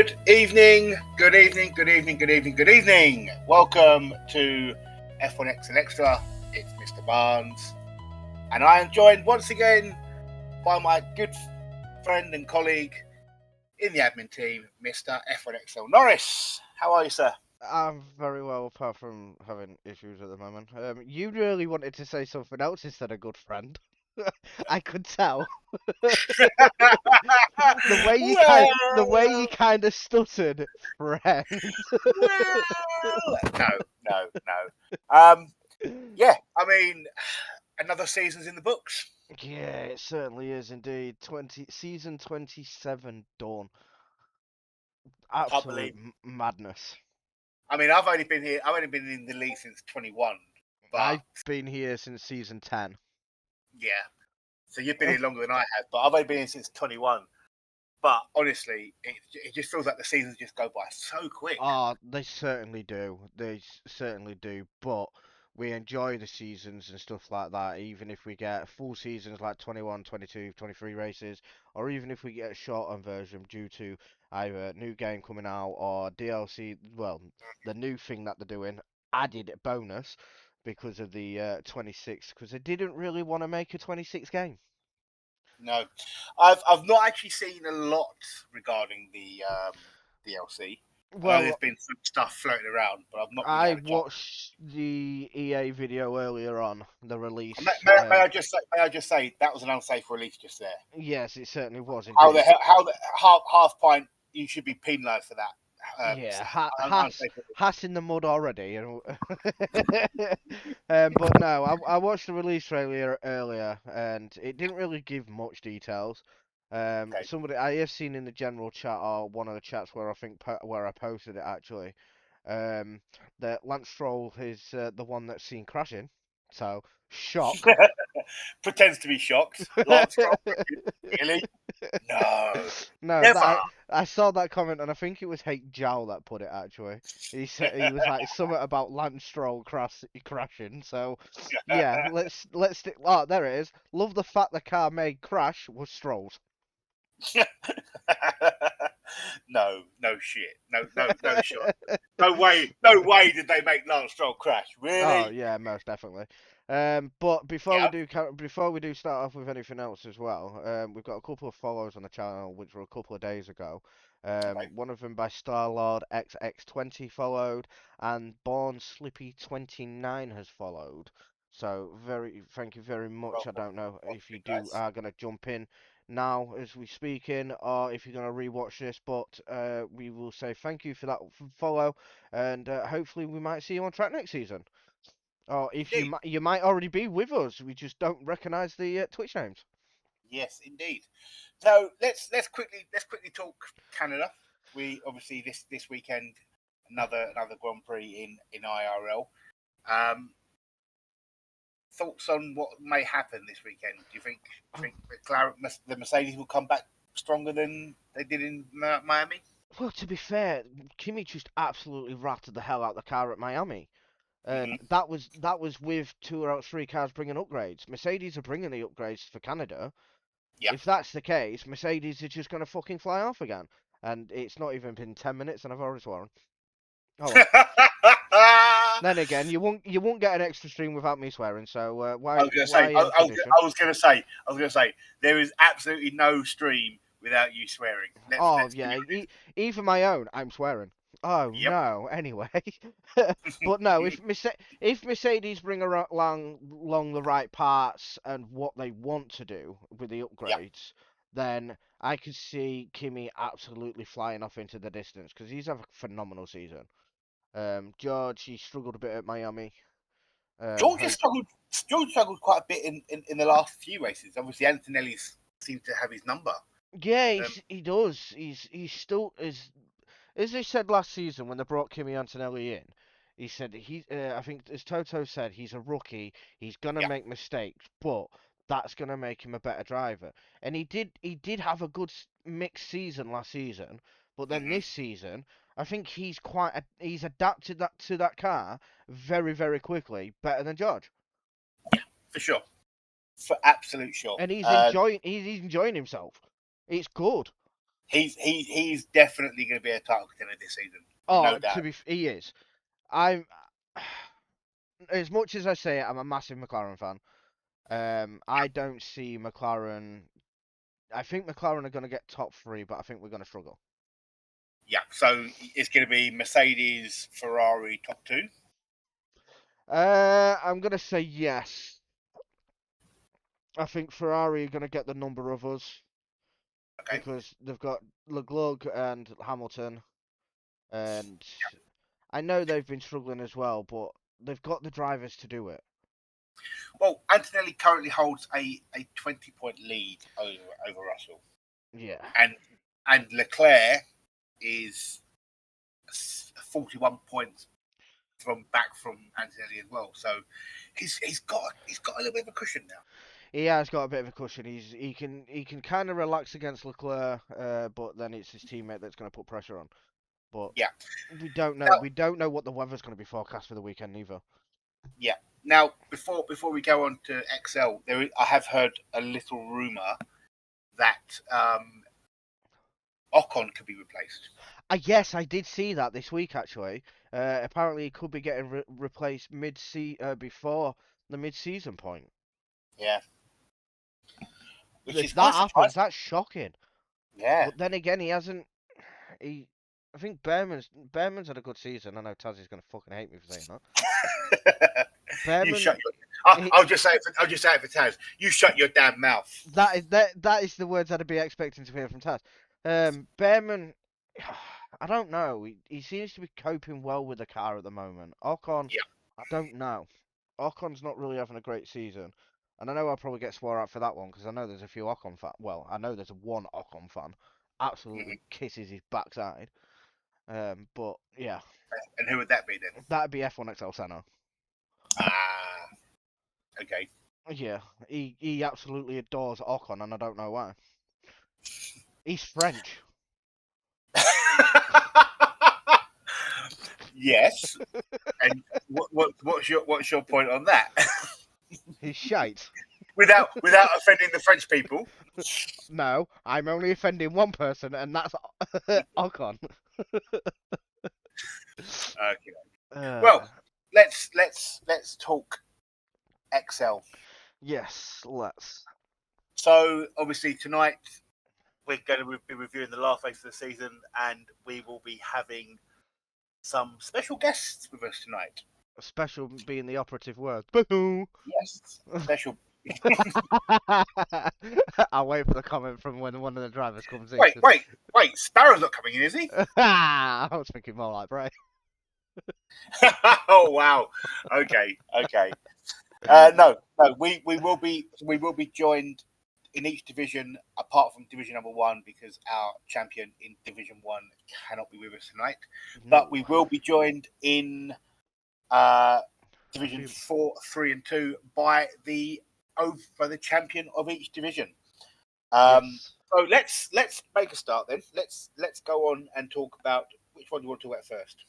Good evening, good evening, good evening, good evening, good evening. Welcome to F1XL Xtra. It's Mr. Barnes, and I am joined once again by my good friend and colleague in the admin team, Mr. F1XL Norris. How are you, sir? I'm very well, apart from having issues at the moment. You really wanted to say something else instead of good friend. I could tell. The way Well, you kind of stuttered, friend. no. Yeah, I mean, another season's in the books. Yeah, it certainly is indeed. Season 27 done. I can't believe. Absolute madness. I mean, I've only been here. I've only been in the league since 21, but I've been here since season 10. yeah. So you've been here longer than I have, but I've only been here since 21. But honestly, it just feels like the seasons just go by so quick. Oh, they certainly do. Certainly do. But we enjoy the seasons and stuff like that, even if we get full seasons like 21, 22, 23 races, or even if we get a shortened version due to either new game coming out or DLC, well, the new thing that they're doing, added bonus because of the 26, because they didn't really want to make a 26 game. No, I've not actually seen a lot regarding the DLC. I know there's Well, been some stuff floating around, but I've not really I had a chance. watched the EA video earlier on, the May, release. may, may I just say? May I just say that was an unsafe release just there. Yes, it certainly was How the indeed. hell? How the half pint? You should be penalised for that. Yeah, Unsafe release. Haas in the mud already. But no, I watched the release trailer earlier, and it didn't really give much details. Okay. Somebody I have seen in the general chat or one of the chats where where I posted it actually, um, that Lance Stroll is the one that's seen crashing. So shock. Pretends to be shocked. Lance Stroll, really? No, No, never. I saw that comment and I think it was Hate Jowl that put it actually. He said he was like something about Lance Stroll crashing. So yeah, oh, there it is. Love the fact the car made crash was Stroll's. No shit. No shot. No way did they make Lance Stroll crash. Oh Really? yeah, most definitely. But Yeah. before we do start off with anything else as well, we've got a couple of follows on the channel which were a couple of days ago. Okay. One of them by Starlord XX20 followed, and Born Slippy 29 has followed. So thank you very much. I don't know if you Guys. are gonna jump in now as we speak in, or if you're gonna rewatch this. But we will say thank you for that follow, and hopefully we might see you on track next season. Or if Indeed. you might already be with us, we just don't recognise the Twitch names. Yes, indeed. So let's quickly talk Canada. We obviously this weekend another Grand Prix in IRL. Um, Thoughts on what may happen this weekend? Do you think the Mercedes will come back stronger than they did in Miami? Well, to be fair, Kimi just absolutely ratted the hell out of the car at Miami, and Hmm. that was with 2 out of 3 cars bringing upgrades. Mercedes are bringing the upgrades for Canada. Yeah. If that's the case, Mercedes are just going to fucking fly off again. And it's not even been 10 minutes, and I've already sworn. Oh well. Then again, you won't get an extra stream without me swearing. So I why was going to say, why in tradition? I was going to say, there is absolutely no stream without you swearing. Oh Let's be yeah, honest. even my own, I'm swearing. Oh Yep. no. Anyway, but no, if Mercedes bring along the right parts and what they want to do with the Yep. upgrades, then I could see Kimi absolutely flying off into the distance because he's had a phenomenal season. George, he struggled a bit at Miami. George has Hope struggled. George struggled quite a bit in the last few races. Obviously, Antonelli's seemed to have his number. Yeah, Um, he does. He's still as they said last season when they brought Kimi Antonelli in. He said I think as Toto said, he's a rookie. He's gonna yeah. make mistakes, but that's gonna make him a better driver. And he did have a good mixed season last season, but then Hmm. this season, I think he's adapted that to that car very very quickly, better than George. For sure. For absolute sure. And he's Uh, enjoying himself. It's good. He's definitely going to be a title contender this season. Oh, No doubt. he is. I'm as much as I say it, I'm a massive McLaren fan. I don't see McLaren. I think McLaren are going to get top 3, but I think we're going to struggle. Yeah, so it's going to be Mercedes, Ferrari, top 2. I'm going to say yes. I think Ferrari are going to get the number of us because they've got Leclerc and Hamilton, and I know they've been struggling as well, but they've got the drivers to do it. Well, Antonelli currently holds a 20-point lead over Russell. Yeah. And Leclerc is 41 points from Antonelli as well. So he's got a little bit of a cushion now. He has got a bit of a cushion. He can kind of relax against Leclerc, but then it's his teammate that's going to put pressure on. But yeah, we don't know. Now, we don't know what the weather's going to be forecast for the weekend either. Yeah. Now, before we go on to XL, I have heard a little rumor that Ocon could be replaced. Yes, I did see that this week actually. Apparently, he could be getting replaced before the mid-season point. Yeah. Which If is that quite happens, surprising. that's shocking. Yeah. But then again, he hasn't. I think Behrman's had a good season. I know Taz is going to fucking hate me for saying that. Behrman, I'll just say it for Taz. You shut your damn mouth. That is the words I'd be expecting to hear from Taz. Behrman, I don't know. He seems to be coping well with the car at the moment. Ocon, yeah. I don't know. Ocon's not really having a great season. And I know I'll probably get swore at for that one because I know there's a few Ocon fan. Well, I know there's one Ocon fan absolutely kisses his backside. But yeah. And who would that be then? That'd be F1XL Xtra. Okay. Yeah, he absolutely adores Ocon, and I don't know why. He's French. Yes. And what's your point on that? He's shite. Without offending the French people. No, I'm only offending one person, and that's Ocon. Okay. Well, let's talk XL. Yes, let's. So obviously tonight we're going to be reviewing the last race of the season, and we will be having some special guests with us tonight. Special being the operative word. Yes, special. I'll wait for the comment from when one of the drivers comes in. Wait! Sparrow's not coming in, is he? I was thinking more like Bray. Oh wow! Okay. No. We will be joined in each division apart from Division Number 1 because our champion in Division 1 cannot be with us tonight. No. But we will be joined in Division 4, 3, and 2 by the champion of each division. Yes. So let's make a start then. Let's go on and talk about which one do you want to talk about first.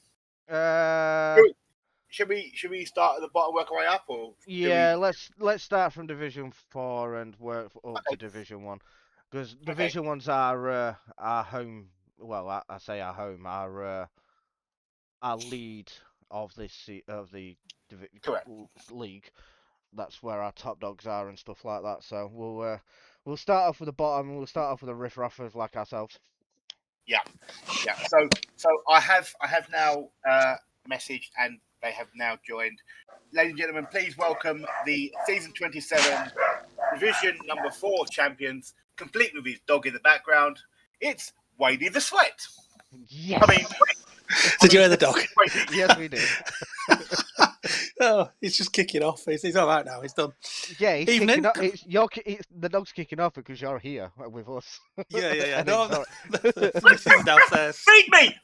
Should we start at the bottom, work our way up, or yeah? Let's start from Division 4 and work up to Division 1, because Division 1's our home. Well, I say our home, our lead of the league. That's where our top dogs are and stuff like that. So we'll start off with the bottom. We'll start off with the riff-raffers like ourselves. Yeah. So I have now messaged and they have now joined. Ladies and gentlemen, please welcome the season 27 division number 4 champions, complete with his dog in the background. It's Wadey the Sweat. Yes. I mean, did you hear the dog? Yes, we did. Oh, he's just kicking off. He's all right now. He's done. Yeah, he's kicking off. The dog's kicking off because you're here with us. Yeah. No, the missus downstairs. Feed me!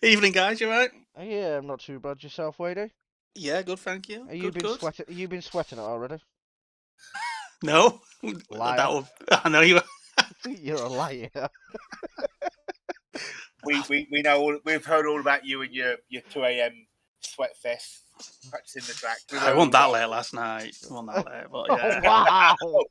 Evening, guys. You right? Yeah, I'm not too bad. Yourself, Wadey? Yeah, good. Thank you. You've been sweating it already? No. Liar. I know you. You're a liar. We know we've heard all about you and your 2 a.m. sweat fest practicing the track. I wasn't that late last night. I wasn't that late, but yeah. Oh, wow.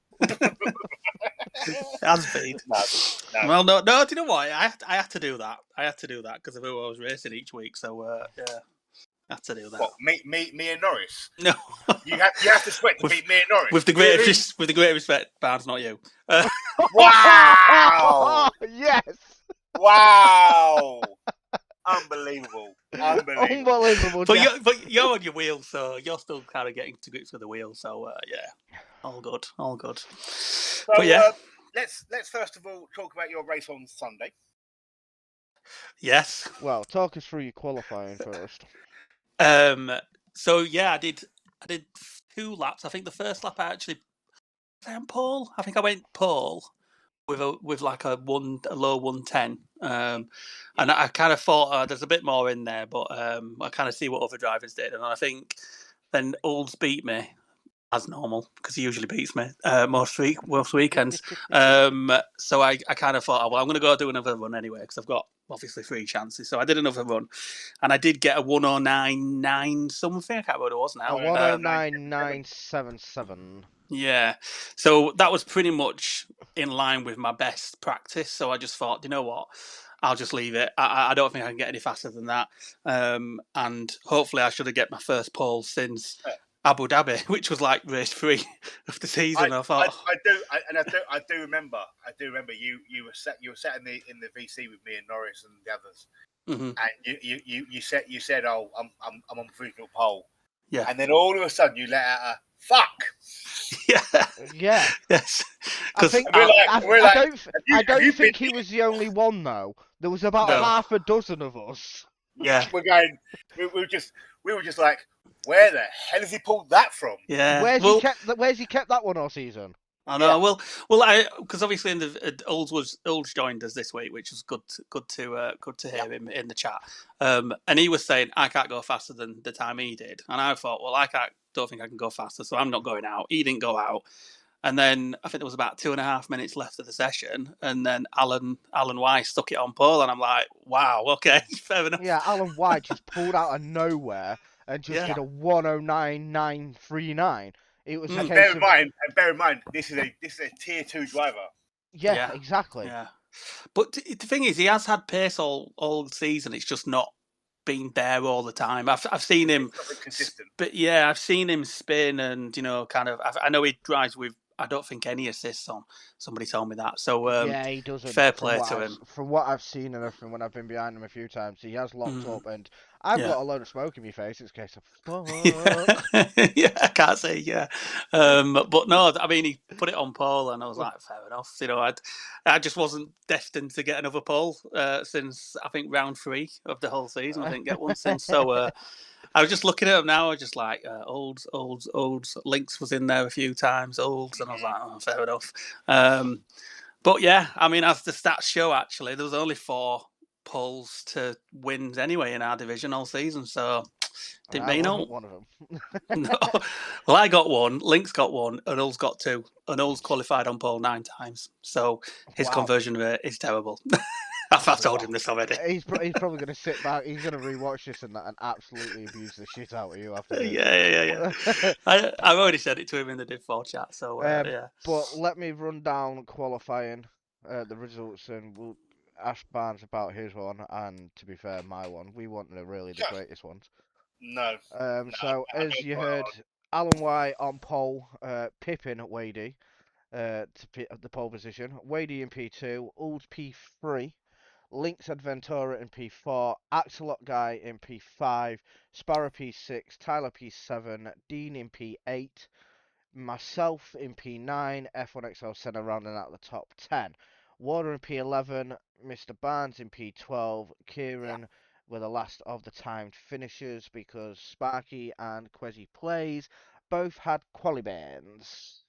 It has been. No. Well, no. Do you know what? I had to do that. I had to do that because of who I was racing each week. So yeah, I had to do that. What? Me and Norris. No. You have to sweat to beat me and Norris. With the greatest respect, Barnes, not you. Wow! Yes. Wow! Unbelievable. Unbelievable. But you're on your wheel, so you're still kind of getting to grips with the wheel. So yeah, all good, all good. So But yeah, let's first of all talk about your race on Sunday. yes. Well, talk us through your qualifying first. So yeah, I did 2 laps. I think the first lap I actually went pole. I think I went pole with like a low 110. And I kind of thought there's a bit more in there, but I kind of see what other drivers did, and I think then Olds beat me as normal because he usually beats me most weekends. So I kind of thought, oh, well, I'm going to go do another run anyway because I've got obviously 3 chances. So I did another run, and I did get a 109.9 something. I can't remember what it was now. 109.977. Yeah, so that was pretty much in line with my best practice. So I just thought, you know what, I'll just leave it. I don't think I can get any faster than that. And hopefully I should have get my first pole since Abu Dhabi, which was like race 3 of the season. I thought I do remember you were sat in the VC with me and Norris and the others, and you said oh I'm on provisional pole, yeah, and then all of a sudden you let out a fuck. Yeah. Yes. I think I don't think he was the only one though. There was about half a dozen of us. Yeah. We were just like, where the hell has he pulled that from? Yeah. Where's he kept that one all season? I know. Yeah. Well, because obviously in the Olds joined us this week, which was good to hear him in the chat. And he was saying I can't go faster than the time he did, and I thought, well, don't think I can go faster, so I'm not going out. He didn't go out, and then I think there was about 2.5 minutes left of the session, and then Alan Weiss stuck it on pole, and I'm like, wow, okay, fair enough. Yeah, Alan White just pulled out of nowhere and just did a 109.939. It was a case of. Bear in mind, this is a tier 2 driver. Yeah, exactly. Yeah, but the thing is, he has had pace all season. It's just not been there all the time. I've seen him consistent. But yeah, I've seen him spin, and kind of. I know he drives with. I don't think any assists on. Somebody told me that. So yeah, he doesn't. Fair play to him. From what I've seen and everything, when I've been behind him a few times, he has locked up, and I've got a load of smoke in my face. It's a case of fuck. Yeah, I can't say yeah, but no, I mean he put it on pole, and I was like, fair enough. I just wasn't destined to get another pole since I think round 3 of the whole season. I didn't get one since. So I was just looking at him now. I was just like, Olds. Lynx was in there a few times, Olds, and I was like, oh, fair enough. But yeah, I mean, as the stats show, actually, there was only 4 poles to wins anyway in our division all season. So didn't mean all. One of them. No. Well, I got 1, Lynx got 1, and Ul's got 2. And Ul's qualified on pole 9 times. So his conversion rate is terrible. I've told him this already. He's probably going to sit back. He's going to rewatch this and absolutely abuse the shit out of you after this. Yeah. I've already said it to him in the Div 4 chat. So yeah. But let me run down qualifying, the results, and we'll ask Barnes about his one. And to be fair, my one. We weren't really the greatest ones. No. So as you heard, Alan White on pole, Pippin at Wadey. To the pole position. Wadey in P2, Uld P3, Lynx Adventura in P4, Axelot Guy in P5, Sparrow P6, Tyler P7, Dean in P8, myself in P9, F1XL Xtra rounding out the top 10. Warner in P11, Mr. Barnes in P12, Kieran were the last of the timed finishers because Sparky and Quezzy Plays both had quali bands.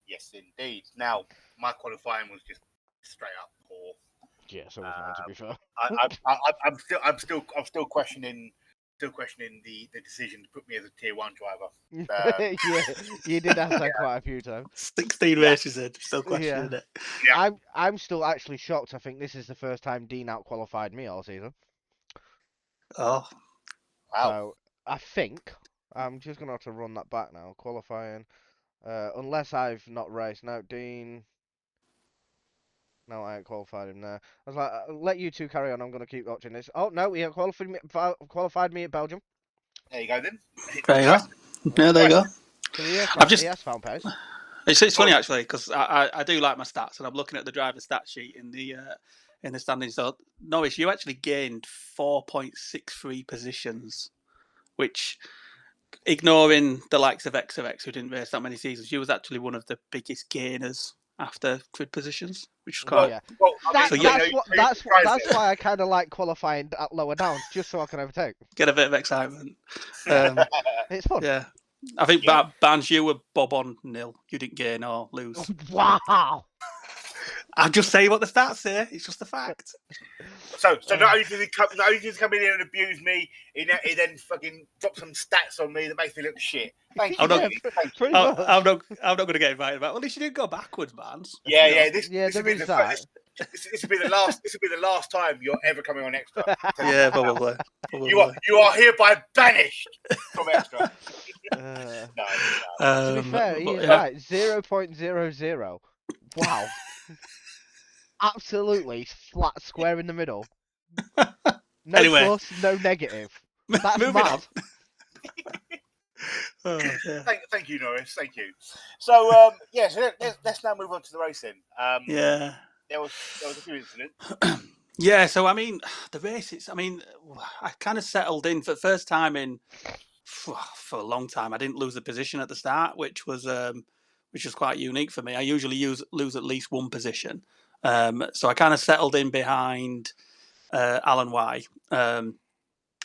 Yes, indeed. Now, my qualifying was just straight up poor. Yeah, so was mine, to be fair. I'm still questioning the decision to put me as a tier 1 driver. Yeah, you did ask that quite a few times. 16 races in, still questioning it. Yeah. I'm still actually shocked. I think this is the first time Dean out-qualified me all season. Oh. Wow. So, I think I'm just going to have to run that back now. Qualifying. Unless I've not raced. No, Dean... No, I ain't qualified him there. I was like, I'll let you two carry on. I'm going to keep watching this. Oh, no, he qualified me at Belgium. There you go then. There you Nice. go. Yeah, there you go. So he has I've just. found pace. It's funny actually because I do like my stats, and I'm looking at the driver stat sheet in the standings. So Norris, you actually gained 4.63 positions, which, ignoring the likes of XOX who didn't race that many seasons, you was actually one of the biggest gainers after grid positions, which was quite. Yeah. Well, So yeah. That's why I kind of like qualifying at lower downs, just so I can overtake. Get a bit of excitement. It's fun. Yeah. I think Yeah. Barnes, you were bob on nil. You didn't gain or lose. Wow. I'm just saying what the stats say. It's just a fact. So not only does he come in here and abuse me, he then fucking drops some stats on me that makes me look shit. Thank you. I'm Pretty not much. going to get invited back. Well, at least you didn't go backwards, Barnes. Yeah. There This will be is that. This will be the last. This will be the last time you're ever coming on Extra. Yeah, probably. You are hereby banished from Extra. To No. be fair, he is right. 0.00. Wow. Absolutely flat square in the middle. No Anyway. plus, no negative. That's Moving mad. on. Yeah. Thank you, Norris. Thank you. So so let's now move on to the racing. Yeah. There was a few incidents. Yeah, so I mean, the races. I mean, I kind of settled in for the first time for a long time. I didn't lose a position at the start, which was quite unique for me. I usually lose at least one position. So I kind of settled in behind Alan Y.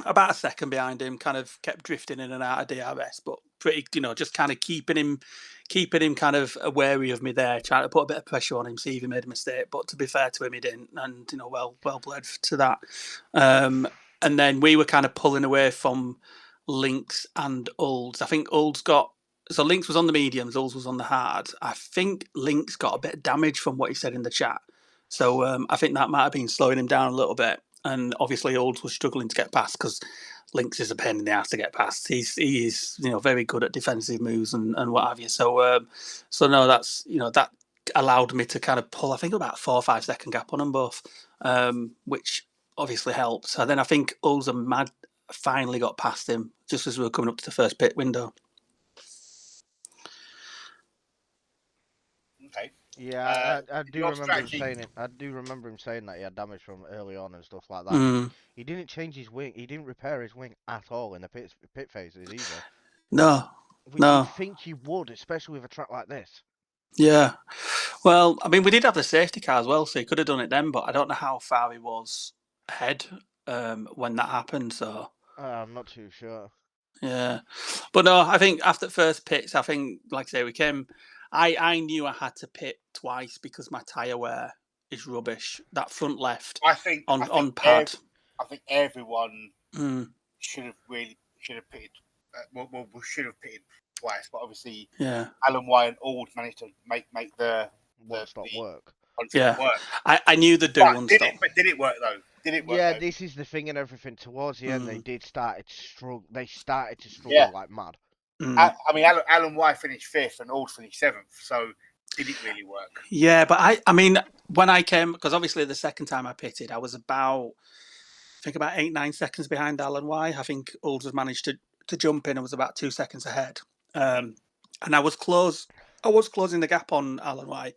About a second behind him, kind of kept drifting in and out of DRS, but pretty, just kind of keeping him kind of wary of me there, trying to put a bit of pressure on him, see if he made a mistake. But to be fair to him, he didn't, and well bled to that. And then we were kind of pulling away from Lynx and Olds. I think Olds Lynx was on the mediums, Olds was on the hard. I think Lynx got a bit of damage from what he said in the chat, so I think that might have been slowing him down a little bit. And obviously, Olds was struggling to get past because Lynx is a pain in the ass to get past. He is very good at defensive moves and what have you. So no, that's that allowed me to kind of pull. I think about a 4 or 5 second gap on them both, which obviously helped. So then I think Olds and Mad finally got past him just as we were coming up to the first pit window. Okay. Yeah, I do remember him saying it. I do remember him saying that he had damage from early on and stuff like that. Mm. He didn't change his wing. He didn't repair his wing at all in the pit phases either. No. You'd think you would, especially with a track like this. Yeah. Well, I mean, we did have the safety car as well, so he could have done it then, but I don't know how far he was ahead when that happened. So I'm not too sure. Yeah, but no, I think after the first pits, I think, like I say, we came. I knew I had to pit twice because my tyre wear is rubbish. That front left on pad. I think everyone should have pitted. We should have pitted twice, but obviously, Alan Y and Ald managed to make the stop work. Yeah, work. I knew they'd do one stop. But did it work though? Yeah, this is the thing and everything. Towards the end, they started to struggle. They started to struggle like mad. I mean, Alan Y finished 5th and Ald finished 7th, so did it really work? Yeah, but I mean, when I came, because obviously the second time I pitted, I was about 8-9 seconds behind Alan Y. I think Ald had managed to jump in and was about 2 seconds ahead, and I was close. I was closing the gap on Alan Y,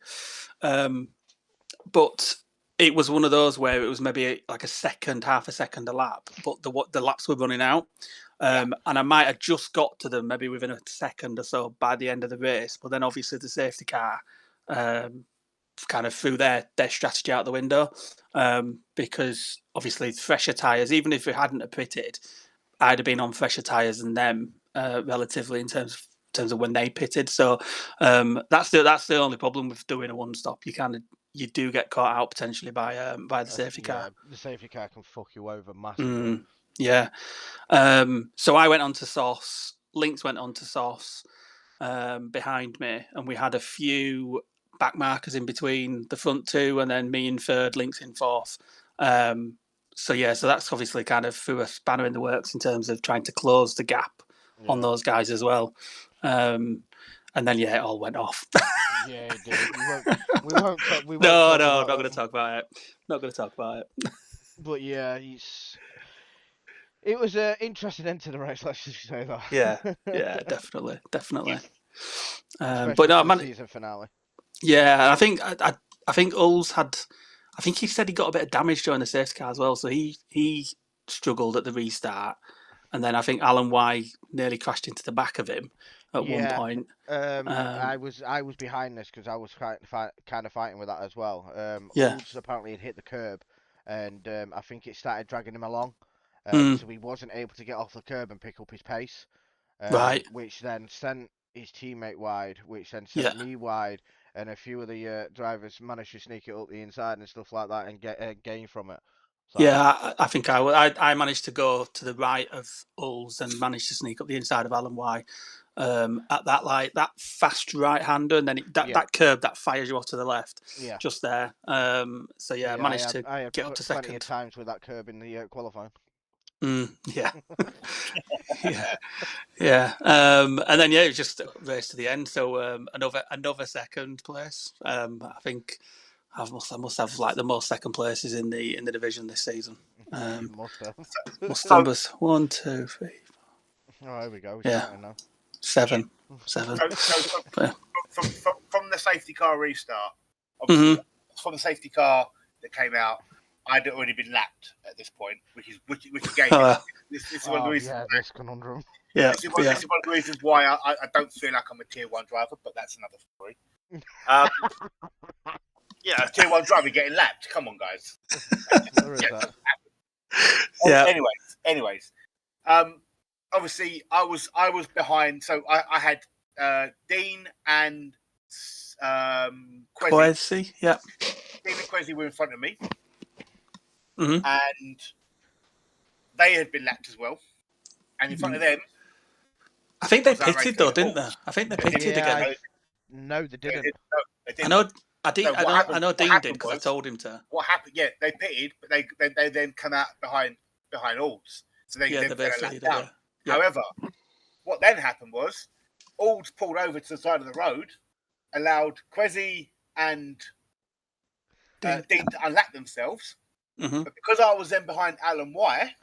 but it was one of those where it was maybe like half a second a lap, but the laps were running out. And I might have just got to them maybe within a second or so by the end of the race. But then obviously the safety car kind of threw their strategy out the window because obviously fresher tyres, even if we hadn't have pitted, I'd have been on fresher tyres than them relatively in terms of when they pitted. So that's the only problem with doing a one stop. You do get caught out potentially by the safety car. Yeah, the safety car can fuck you over massively. Yeah. So I went on to Sauce. Lynx went on to Sauce behind me, and we had a few back markers in between the front two, and then me in third, Lynx in fourth. So that's obviously kind of threw a spanner in the works in terms of trying to close the gap on those guys as well. And then it all went off. Yeah, he did. We won't. We won't talk. We won't No, talk no, I'm about not that. going to talk about it. Not going to talk about it. But yeah, he's. It was an interesting end to the race. Let's just say that. Yeah, definitely. Especially But no, for the man, season finale. yeah, I think I think Ulls had. I think he said he got a bit of damage during the safety car as well, so he struggled at the restart, and then I think Alan Y nearly crashed into the back of him at one Yeah. point. I was behind this because I was kind of fighting with that as well. Yeah. Olds apparently had hit the curb, and I think it started dragging him along. Mm, So he wasn't able to get off the curb and pick up his pace. right. Which then sent his teammate wide, which then Yeah. sent me wide, and a few of the drivers managed to sneak it up the inside and stuff like that and get gain from it. So Yeah, I think I managed to go to the right of Ulls and managed to sneak up the inside of Alan Y. At that fast right hander, and then yeah, that curb that fires you off to the left, yeah, just there. So yeah, I yeah. managed to I had get up to plenty of second. times with that curb in the qualifying. Yeah, yeah, yeah. And then yeah, it was just a race to the end. So another second place. I think I must have like the most second places in the division this season. You must have. Must So, numbers 1, 2, 3. Oh, here we go. He's Yeah, counting now. 7. Yeah. from the safety car restart, obviously Mhm. from the safety car that came out, I'd already been lapped at this point, which again, this is one of the reasons. Yeah, this conundrum. Yeah, This is one of the reasons why I don't feel like I'm a tier 1 driver, but that's another story. Yeah, a tier 1 driver getting lapped. Come on, guys. There is that. yeah. Anyways, obviously I was behind, so I had Dean and Quezzy. Quasi, yeah. Dean and Quezzy were in front of me, Mhm. and they had been lapped as well. And in front of them, I think they was our pitted race though, leader, didn't they? Balls. I think they They pitted Yeah, again. No, they They didn't. didn't. No, they I didn't. know. So what I happened- know what Dean happened did because I was- told him to. What happened? Yeah, they pitted, but they then come out behind Alds, so they Yeah, then the fell a race lap leader. down. Yeah. Yeah. However, what then happened was Alds pulled over to the side of the road, allowed Quezzy and Dean. Dean to unlap themselves, Mhm. but because I was then behind Alan Y,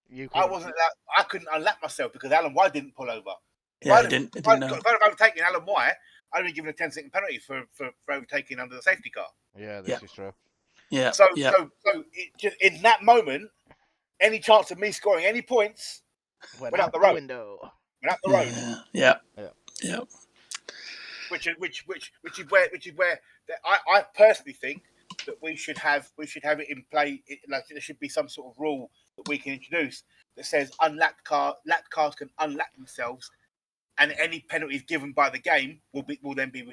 You I couldn't. wasn't allowed, I couldn't unlap myself because Alan Y didn't pull over. If Yeah, I'd he have, didn't if know. I'd have overtaken Alan Y, I'd have been given a 10-second penalty for overtaking under the safety car. Yeah, Yeah. this is true. Yeah. So, Yeah. in that moment, any chance of me scoring any points Went out out the the road. window. went out the road, Yeah. Yeah. Yeah. which is where I personally think that we should have it in play. Like there should be some sort of rule that we can introduce that says lapped cars can unlap themselves, and any penalties given by the game will then be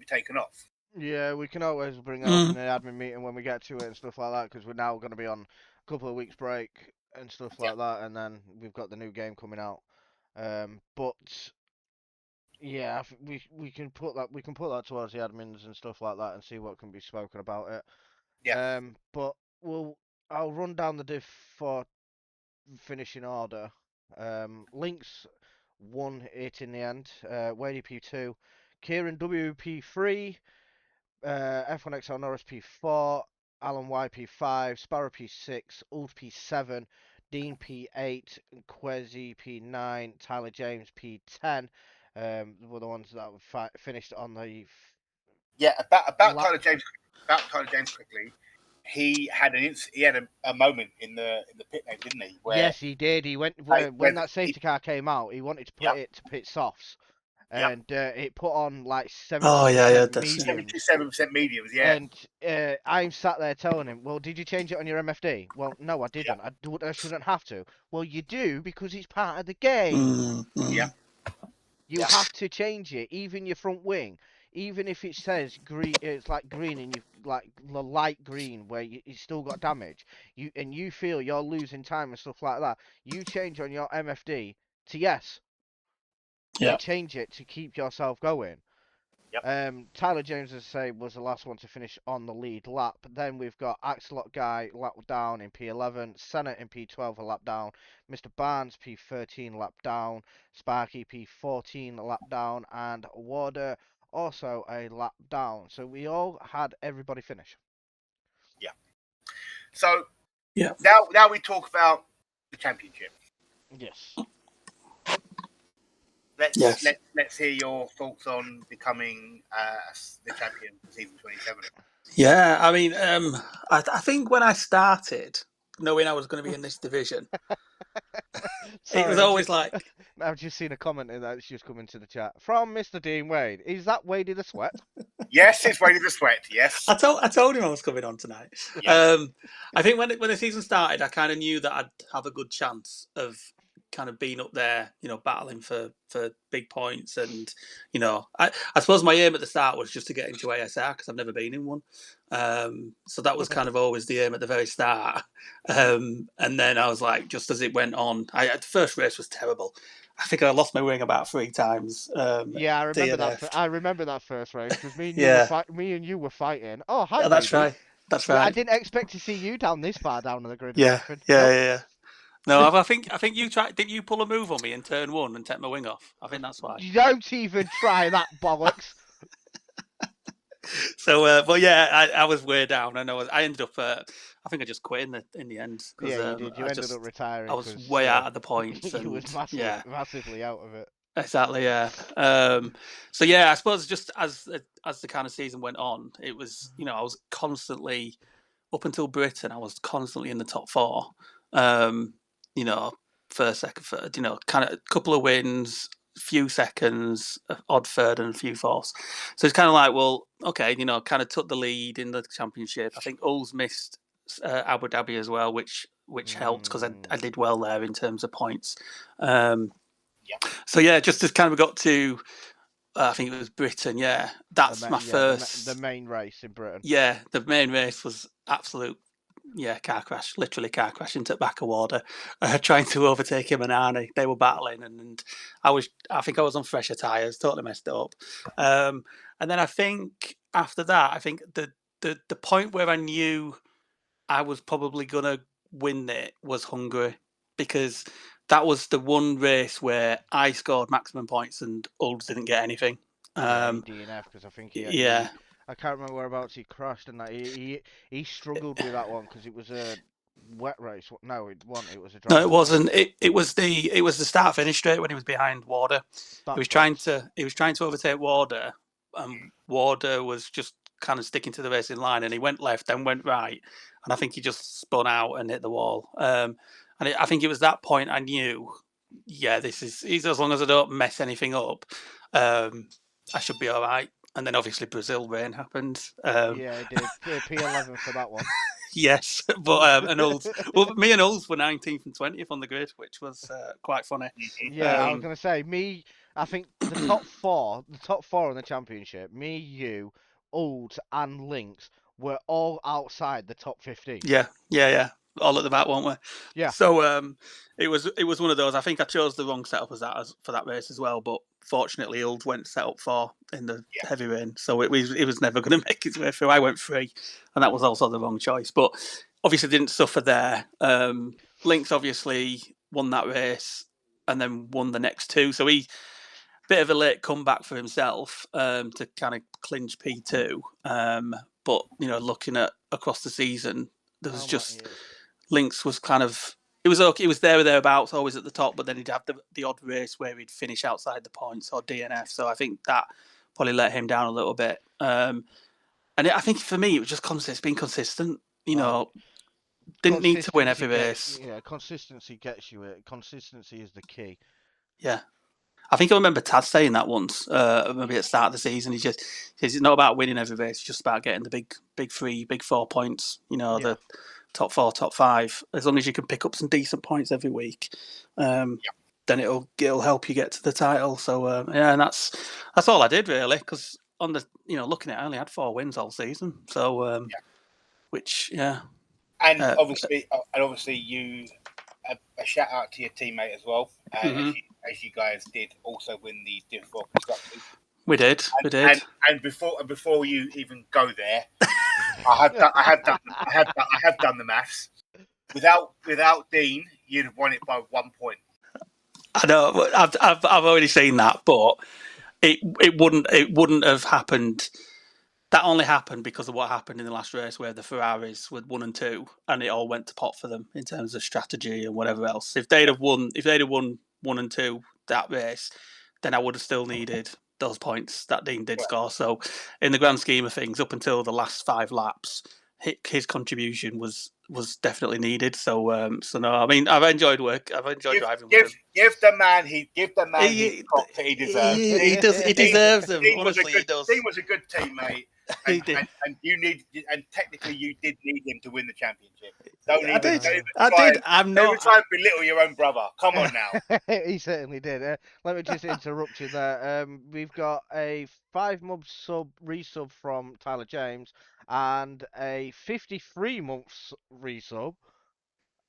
taken off. Yeah, we can always bring that up in the admin meeting when we get to it and stuff like that, because we're now going to be on a couple of weeks break and stuff like that, and then we've got the new game coming out. But yeah, we can put that towards the admins and stuff like that and see what can be spoken about it. Yeah. But I'll run down the diff for finishing order. Links 1-8 in the end. Wadey P2, Kieran WP3. F1XL Norris P4, Alan Y P5, Sparrow P6, Uld P7, Dean P8, Quezzy P9, Tyler James P10. Were the ones that were finished on the. Yeah, about Tyler James. About Tyler James quickly. He had a moment in the pit lane, didn't he? Where Yes, he did. He went when that safety car came out. He wanted to put it to pit softs, and it put on like 70% mediums. 77% mediums, yeah. And I'm sat there telling him, well, did you change it on your MFD? Well, no, I didn't. I shouldn't have to. Well, you do because it's part of the game. Yeah. You have to change it, even your front wing. Even if it says green, it's like green and you've like the light green where it's still got damage. You feel you're losing time and stuff like that. You change on your MFD to yes. Yeah. You change it to keep yourself going. Yep. Tyler James, as I say, was the last one to finish on the lead lap. Then we've got Axelot Guy lap down in P11, Senna in P12 a lap down, Mr. Barnes P13 lap down, Sparky P14 lap down, and Warder also a lap down. So we all had everybody finish. Yeah. So Yeah. now we talk about the championship. Yes. Let's hear your thoughts on becoming the champion for season 27. Yeah, I mean, I think when I started, knowing I was going to be in this division, it was Sorry, always like, I've just seen a comment in that's just come into the chat from Mr. Dean Wade. Is that Wade in the sweat? Yes, it's Wade in the Sweat. Yes. I told him I was coming on tonight. Yeah. I think when the season started, I kind of knew that I'd have a good chance of kind of being up there, battling for big points. And I suppose my aim at the start was just to get into ASR because I've never been in one. So that was kind of always the aim at the very start. And then I was like, just as it went on, the first race was terrible. I think I lost my wing about 3 times. Yeah, I remember that. DNF'd. I remember that first race because Yeah. me and you were fighting. Oh, hi, That's baby. right. That's Yeah, I right. didn't expect to see you down this far down on the grid or Yeah, anything. yeah, Nope. yeah, yeah. No, I think you tried. Didn't you pull a move on me in turn 1 and take my wing off? I think that's why. Don't even try that bollocks. So, but yeah, I was way down. I ended up. I think I just quit in the end because Yeah, you did. You ended up retiring I was because way out of the points you was and yeah, massively out of it. exactly, yeah. So yeah, I suppose just as the kind of season went on, it was I was constantly up until Britain, I was constantly in the top 4. You know, first, second, third. Kind of a couple of wins, few seconds, odd third, and a few fourths. So it's kind of like, well, okay, kind of took the lead in the championship. I think Ulls missed Abu Dhabi as well, which helped because I did well there in terms of points. So yeah, just as kind of got to, I think it was Britain. Yeah, that's my first. The main race in Britain. Yeah, the main race was absolute. Yeah, car crash, literally car crash into the back of Warder, trying to overtake him and Arnie. They were battling, and I think I was on fresher tyres, totally messed it up. And then I think after that, I think the point where I knew I was probably gonna win it was Hungary, because that was the one race where I scored maximum points and Ulds didn't get anything. Yeah, he DNF because I think Yeah. I can't remember whereabouts he crashed, and that he struggled with that one because it was a wet race. No, it wasn't. It was a dry No, it one. wasn't. It was the start finish straight when he was behind Warder. He was trying to overtake Warder, and Warder was just kind of sticking to the racing line, and he went left, then went right, and I think he just spun out and hit the wall. I think it was that point I knew, yeah, this is as long as I don't mess anything up, I should be all right. And then obviously Brazil rain happened. Yeah, it did. P11 for that one. Yes, but me and Ulls were 19th and 20th on the grid, which was quite funny. Yeah, I was gonna say I think the top four in the championship, me, you, Old, and Lynx were all outside the top 15. Yeah, all at the back, weren't we? Yeah. So it was one of those. I think I chose the wrong setup for that race as well, but fortunately, Uld went set up 4 in the heavy rain, so it was never going to make its way through. I went 3, and that was also the wrong choice. But obviously, didn't suffer there. Lynx obviously won that race and then won the next 2, so he bit of a late comeback for himself to kind of clinch P2. But looking at across the season, there was just Lynx was kind of, it was okay. It was there or thereabouts, always at the top. But then he'd have the odd race where he'd finish outside the points or DNF. So I think that probably let him down a little bit. And I think for me, it was just being consistent. Didn't need to win every race. Yeah, consistency gets you it. Consistency is the key. Yeah. I think I remember Taz saying that once, maybe at the start of the season. He just says it's not about winning every race; it's just about getting the big 3, big 4 points. The top 4, top 5. As long as you can pick up some decent points every week, then it'll help you get to the title. So and that's all I did really. Because on the looking at it, I only had 4 wins all season. So which and obviously you a shout out to your teammate as well. As you guys did also win the Div 4 constructors. We did. And before you even go there, I have done the maths. Without Dean, you'd have won it by 1 point. I know. I've already seen that, but it wouldn't have happened. That only happened because of what happened in the last race, where the Ferraris were 1 and 2, and it all went to pot for them in terms of strategy and whatever else. If they'd have won 1 and 2 that race, then I would have still needed those points that Dean did score. So, in the grand scheme of things, up until the last 5 laps, his contribution was definitely needed. So, no, I mean, I've enjoyed driving with him. Give the man the prop that he deserves. He deserves them. Honestly, he does. Dean was a good teammate. He did. And technically you did need him to win the championship. I did. I'm Don't not try and belittle your own brother. Come on now. He certainly did. Let me just interrupt you there. We've got a 5-month resub from Tyler James and a 53-month resub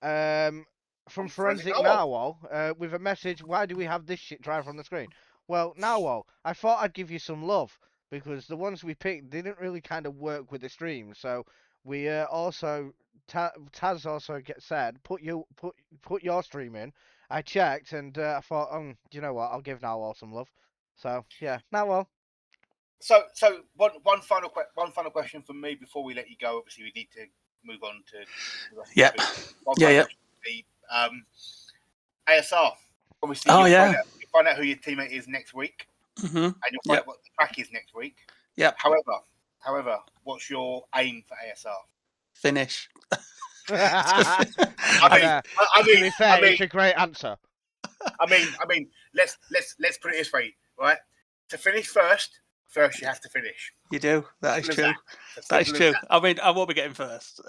from Forensic Narwhal with a message. Why do we have this shit driver on the screen? Well, Narwhal, I thought I'd give you some love because the ones we picked didn't really kind of work with the stream. So we also Taz also said put your stream in. I checked and I thought, do you know what? I'll give Narwhal some love. So yeah, Narwhal. So one final question from me before we let you go. Obviously, we need to move on to the rest yeah. of the ASR. Obviously, you find out who your teammate is next week, mm-hmm. and you'll find out what the track is next week. Yeah. However, what's your aim for ASR? Finish. I mean, to be fair, it's a great answer. I mean, let's put it this way, right? To finish first you have to finish. You do. That is true. That is true. I mean, I won't be getting first.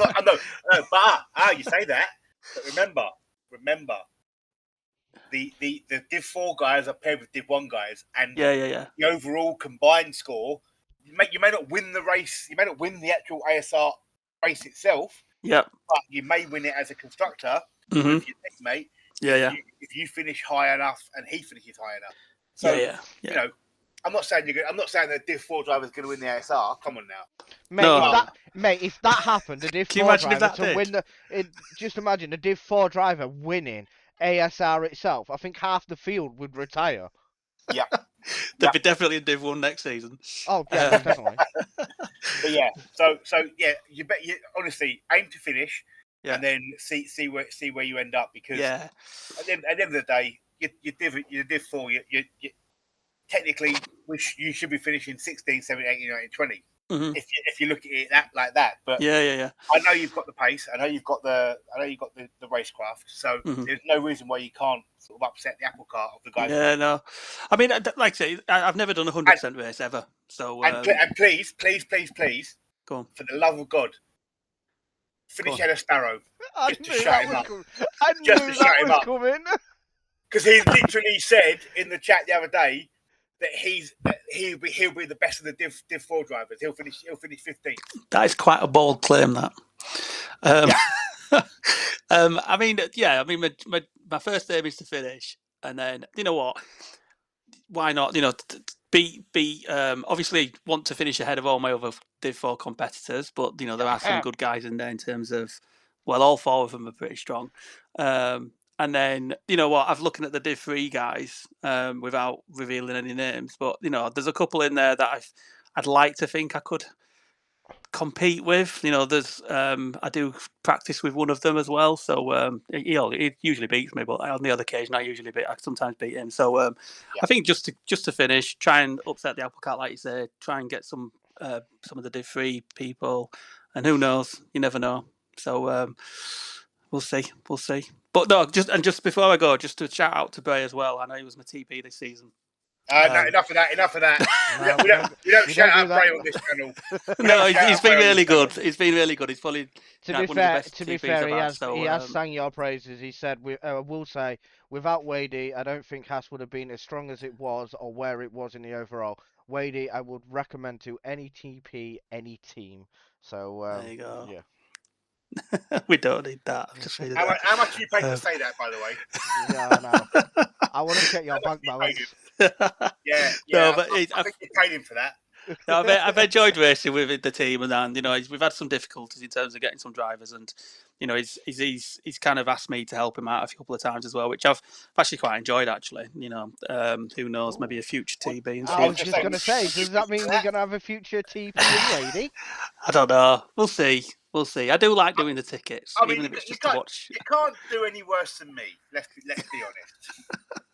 I know. But you say that, but remember, the Div 4 guys are paired with Div 1 guys, and the overall combined score, you may not win the race, you may not win the actual ASR race itself. Yeah. But you may win it as a constructor mm-hmm. with your teammate. If you finish high enough and he finishes high enough. So you know, I'm not saying that Div 4 driver is going to win the ASR. Come on now, mate. If that happened, a Div 4 driver to win just imagine a Div 4 driver winning ASR itself. I think half the field would retire. Yeah, there'd be definitely a Div 1 next season. Oh yeah, definitely. But yeah, so you honestly aim to finish, and then see where you end up, because at the end of the day, you Div 4. You technically you should be finishing 16, 17, 18, 19, 20. Mm-hmm. If you look at it like that, but I know you've got the pace. I know you've got the racecraft. So there's no reason why you can't sort of upset the apple cart of the guys. Yeah, no. I mean, like I say, I've never done a 100% race ever. So and please, go on. For the love of God, finish Ed Sparrow just to shut him up. I knew that was coming. Because he literally said in the chat the other day that he'll be the best of the Div 4 drivers. He'll finish 15th. That is quite a bold claim, that. I mean, my first aim is to finish, and then you know what? Why not? You know, be obviously want to finish ahead of all my other Div 4 competitors, but you know there are some good guys in there in terms of, well, all 4 of them are pretty strong. And then, you know what, I've looking at the Div 3 guys without revealing any names, but, you know, there's a couple in there that I'd like to think I could compete with. You know, there's I do practice with one of them as well, so he usually beats me, but on the other occasion I sometimes beat him. So I think just to finish, try and upset the apple cart, like you say, try and get some of the Div 3 people, and who knows, you never know. So we'll see. But no, just before I go, just to shout out to Bray as well. I know he was my TP this season. No, enough of that. We don't shout out Bray on this channel. No, he's been really good. He's been really good. He's probably to be fair, he has sang your praises. He said, "I will say, without Wadey, I don't think Haas would have been as strong as it was or where it was in the overall. Wadey, I would recommend to any TP, any team." So there you go. Yeah. We don't need that. How much you paid to say that, by the way? Yeah, I know. I want to check your bank balance. Yeah. No, but I think you paid him for that. No, I've enjoyed racing with the team, and you know we've had some difficulties in terms of getting some drivers, and you know, he's kind of asked me to help him out a couple of times as well, which I've actually quite enjoyed. Actually, you know, who knows, maybe a future TB and I was such. just going to say, does that mean we're going to have a future TP and lady? I don't know. We'll see. We'll see. I do like doing the tickets, I mean, even if it's you just to watch. You can't do any worse than me. Let's be honest.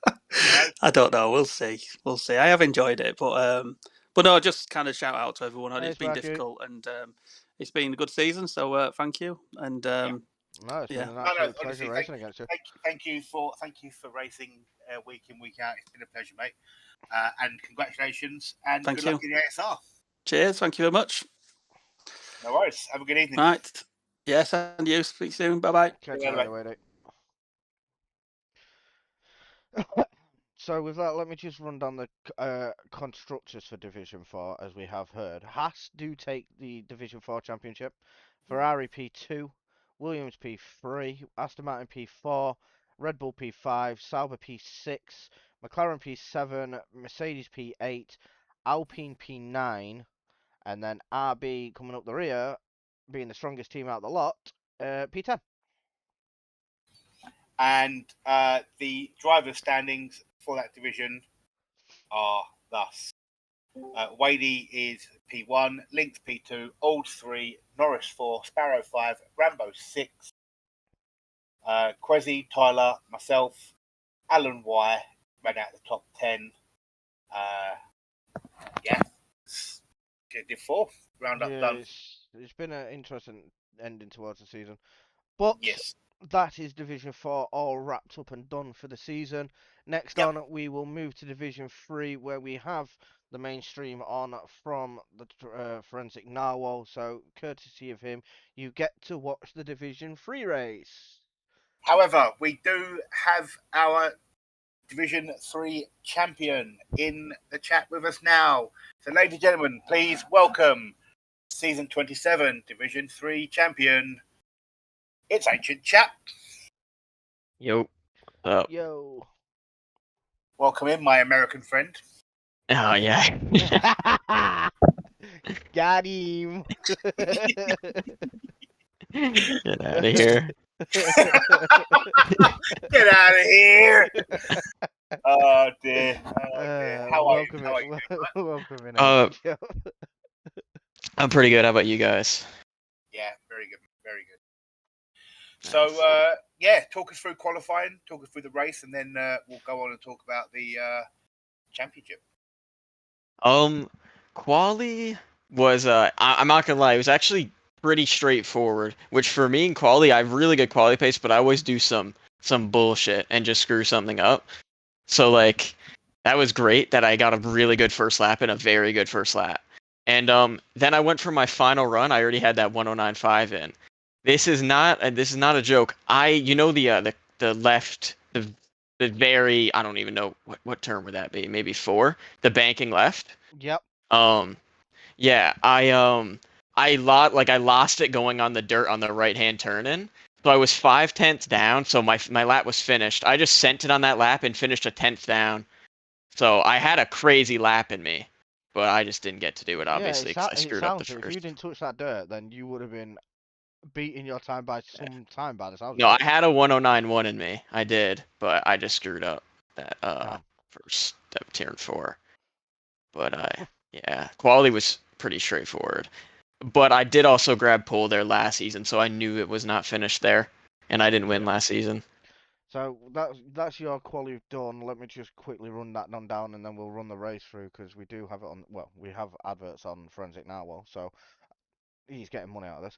You know? I don't know. We'll see. We'll see. I have enjoyed it, but no, just kind of shout out to everyone. It's been difficult, and it's been a good season. So thank you. And no, it's been an absolute pleasure racing against you. Thank you for racing week in, week out. It's been a pleasure, mate. And congratulations, and thank good you. luck in the ASR. Cheers. Thank you very much. No worries. Have a good evening. Right. Yes, and you. Speak soon. Bye bye. Catch you later, So with that, let me just run down the constructors for Division 4, as we have heard. Haas do take the Division 4 championship. Ferrari P2, Williams P3, Aston Martin P4, Red Bull P5, Sauber P6, McLaren P7, Mercedes P8, Alpine P9, and then RB coming up the rear, being the strongest team out of the lot, P10. And the driver standings for that division are thus. Wadey is P1, Lynx P2, Old 3, Norris 4, Sparrow 5, Rambo 6, Quezzy, Tyler, myself, Alan Y ran out the top 10. Did 4. Round up done. It's been an interesting ending towards the season. But yes, that is Division 4 all wrapped up and done for the season. Next on, we will move to Division 3, where we have the mainstream on from the Forensic Narwhal. So, courtesy of him, you get to watch the Division 3 race. However, we do have our Division 3 champion in the chat with us now. So, ladies and gentlemen, please welcome Season 27 Division 3 champion. It's Ancient Chap. Yo. Yo. Welcome in, my American friend. Oh, yeah. Got him. Get out of here. Get out of here. Oh, dear. How are you? Welcome in. I'm pretty good. How about you guys? Yeah, very good. Very good. So, talk us through qualifying, talk us through the race, and then we'll go on and talk about the championship. Quali was, I'm not gonna lie, it was actually pretty straightforward, which for me in quali, I have really good quali pace, but I always do some bullshit and just screw something up. So, like, that was great that I got a really good first lap and a very good first lap. And then I went for my final run. I already had that 109.5 in. This is not a joke. The left, the very, I don't even know what term would that be? Maybe 4. The banking left. Yep. Yeah. I lost it going on the dirt on the right hand turn in. So I was 5/10 down. So my lap was finished. I just sent it on that lap and finished a 10th down. So I had a crazy lap in me, but I just didn't get to do it, obviously, because I screwed up the first. If you didn't touch that dirt, then you would have been beating your time by some time by the sound. No, I had a 109.1 in me. I did, but I just screwed up that first turn 4. But yeah, quality was pretty straightforward. But I did also grab pole there last season, so I knew it was not finished there, and I didn't win last season. So that's your quality done. Let me just quickly run that down, and then we'll run the race through, because we do have it on. Well, we have adverts on Forensic Narwhal, so he's getting money out of this.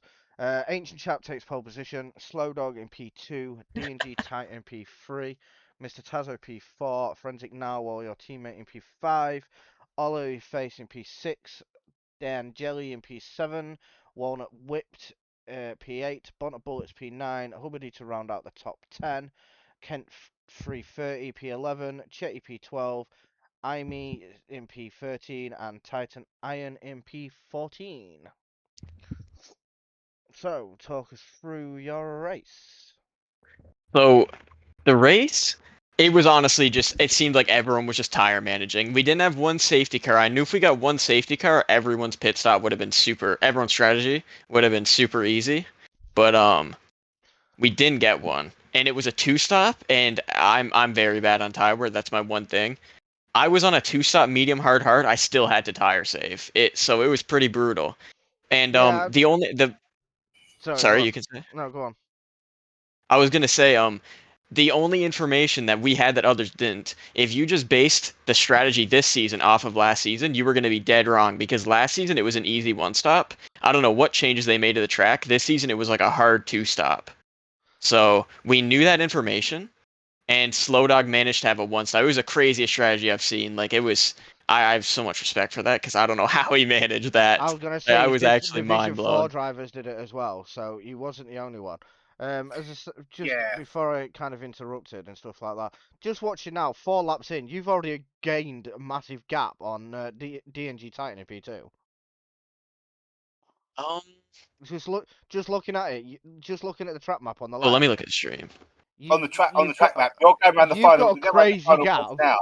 Ancient Chap takes pole position. Slow Dog in P2. D&G Titan in P3. Mr. Tazo P4. Forensic Narwhal, your teammate, in P5. Ollie Face in P6. Dan Jelly in P7. Walnut Whipped P8. Bonnet Bullets P9. Hubbardie to round out the top 10. Kent 330 P11. Chetty P12. Imi in P13. And Titan Iron in P14. So, talk us through your race. So, the race, it was honestly it seemed like everyone was just tire managing. We didn't have one safety car. I knew if we got one safety car, everyone's pit stop would have been everyone's strategy would have been super easy. But we didn't get one, and it was a 2-stop, and I'm very bad on tire wear. That's my one thing. I was on a 2-stop medium hard. I still had to tire save it, so it was pretty brutal. And Yeah. Sorry, go sorry, on. you can say. No, go on. I was gonna say, the only information that we had that others didn't, if you just based the strategy this season off of last season, you were gonna be dead wrong because last season it was an easy 1-stop. I don't know what changes they made to the track. This season it was like a hard 2-stop. So we knew that information, and Slow Dog managed to have a 1-stop. It was the craziest strategy I've seen. Like it was, I have so much respect for that because I don't know how he managed I that. was gonna I say was actually Division mind 4 blown. drivers did it as well, so he wasn't the only one. Just Yeah. before I kind of interrupted and stuff like that, just watching now, 4 laps in, you've already gained a massive gap on DNG Titan in P2. Um, Just looking at it, just looking at the track map on the oh, let me left. look at the stream. On the track You've map, got you're going around the you've final. got a You're going around the crazy final gap. course now.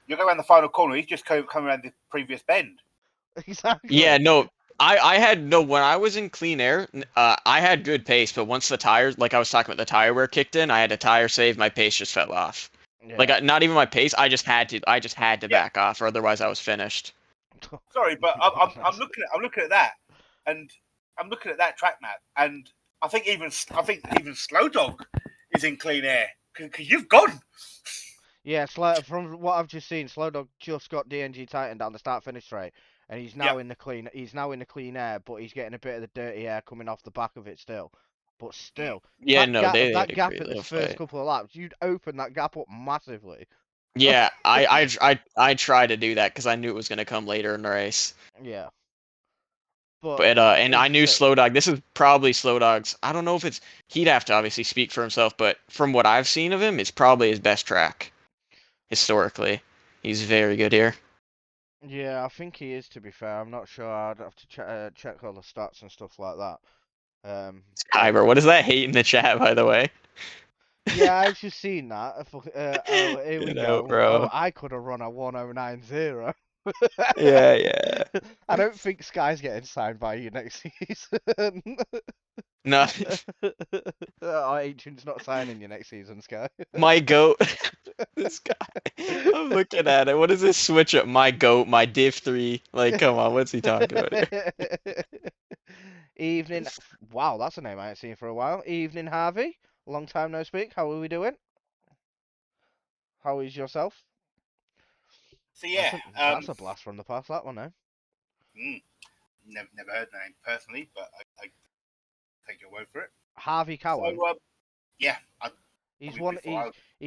You're going around the final corner. He's just coming around the previous bend. Exactly. Yeah, no, I had no when I was in clean air, I had good pace, but once the tires, like I was talking about, the tire wear kicked in, I had a tire save, my pace just fell off. Like Yeah. not even my pace, I just had to Yeah. back off, or otherwise I was finished. Sorry, but I'm looking at that, and I'm looking at that track map, and I think even Slow Dog is in clean air because you've gone. Yeah, from what I've just seen, Slowdog just got DNG Titan down the start-finish straight, and he's now Yep. in the clean. He's now in the clean air, but he's getting a bit of the dirty air coming off the back of it still. But still, Yeah, no, they had that a gap great at the little first fight. couple of laps, you'd open that gap up massively. Yeah, I tried to do that because I knew it was gonna come later in the race. Yeah, but But and as I you knew say, Slow Dog. This is probably Slow Dog's. I don't know if it's. He'd have to obviously speak for himself, but from what I've seen of him, it's probably his best track historically. He's very good here. yeah, I think he is. To be fair, I'm not sure. I'd have to check all the stats and stuff like that. But Kyber, what is that hate in the chat, by the way? yeah, I've just seen that. Oh, here we You know, go. Oh, bro. I could have run a 1090. Yeah, yeah. I don't think Sky's getting signed by you next season. No, Our agent's not signing you next season, Sky. my goat. This guy. I'm looking at it. What is this switch up? My goat, my div 3. Like, come on, what's he talking about here? Evening. Wow, that's a name I ain't seen for a while. Evening, Harvey. Long time no speak. How are we doing? How is yourself? So yeah, That's a blast from the past, that one, eh? never heard the name personally, but I take your word for it. Harvey Cowan. So yeah, He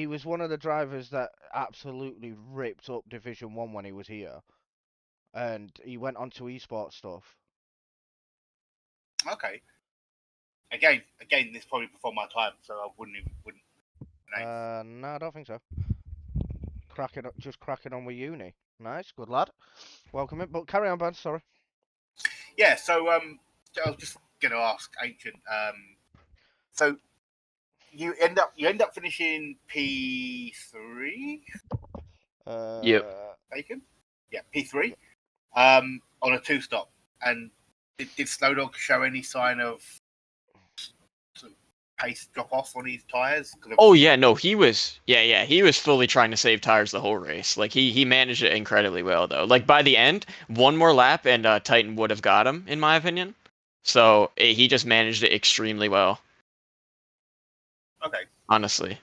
was one of the drivers that absolutely ripped up Division 1 when he was here, and he went on to esports stuff. Okay. Again, this is probably before my time, so I wouldn't. No, I don't think so. Just cracking on with uni. Nice, good lad. Welcome in, but carry on, bud. Sorry. Yeah, so I was just gonna ask Ancient. So you end up finishing P3. Yep. Bacon. Yeah, P3. On a 2-stop, and did Slow Dog show any sign of pace drop off on his tires? Oh yeah, no, he was he was fully trying to save tires the whole race. Like he managed it incredibly well though. Like by the end, one more lap and Titan would have got him in my opinion. So he just managed it extremely well. Okay. Honestly.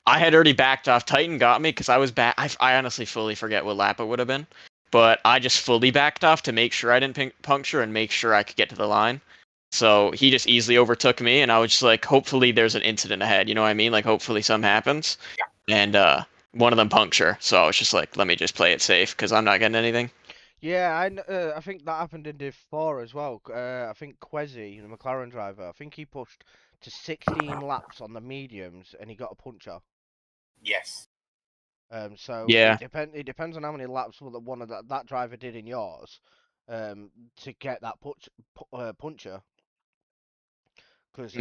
I had already backed off. Titan got me because I was back. I honestly fully forget what lap it would have been, but I just fully backed off to make sure I didn't puncture and make sure I could get to the line. So he just easily overtook me, and I was just like, hopefully there's an incident ahead. You know what I mean? Like, hopefully something happens. Yeah. And one of them puncture. So I was just like, let me just play it safe because I'm not getting anything. Yeah, I think that happened in Div 4 as well. I think Quezzy, the McLaren driver, I think he pushed to 16 laps on the mediums and he got a puncher. Yes. So Yeah. it depends on how many laps one of that driver did in yours, to get that puncher. Because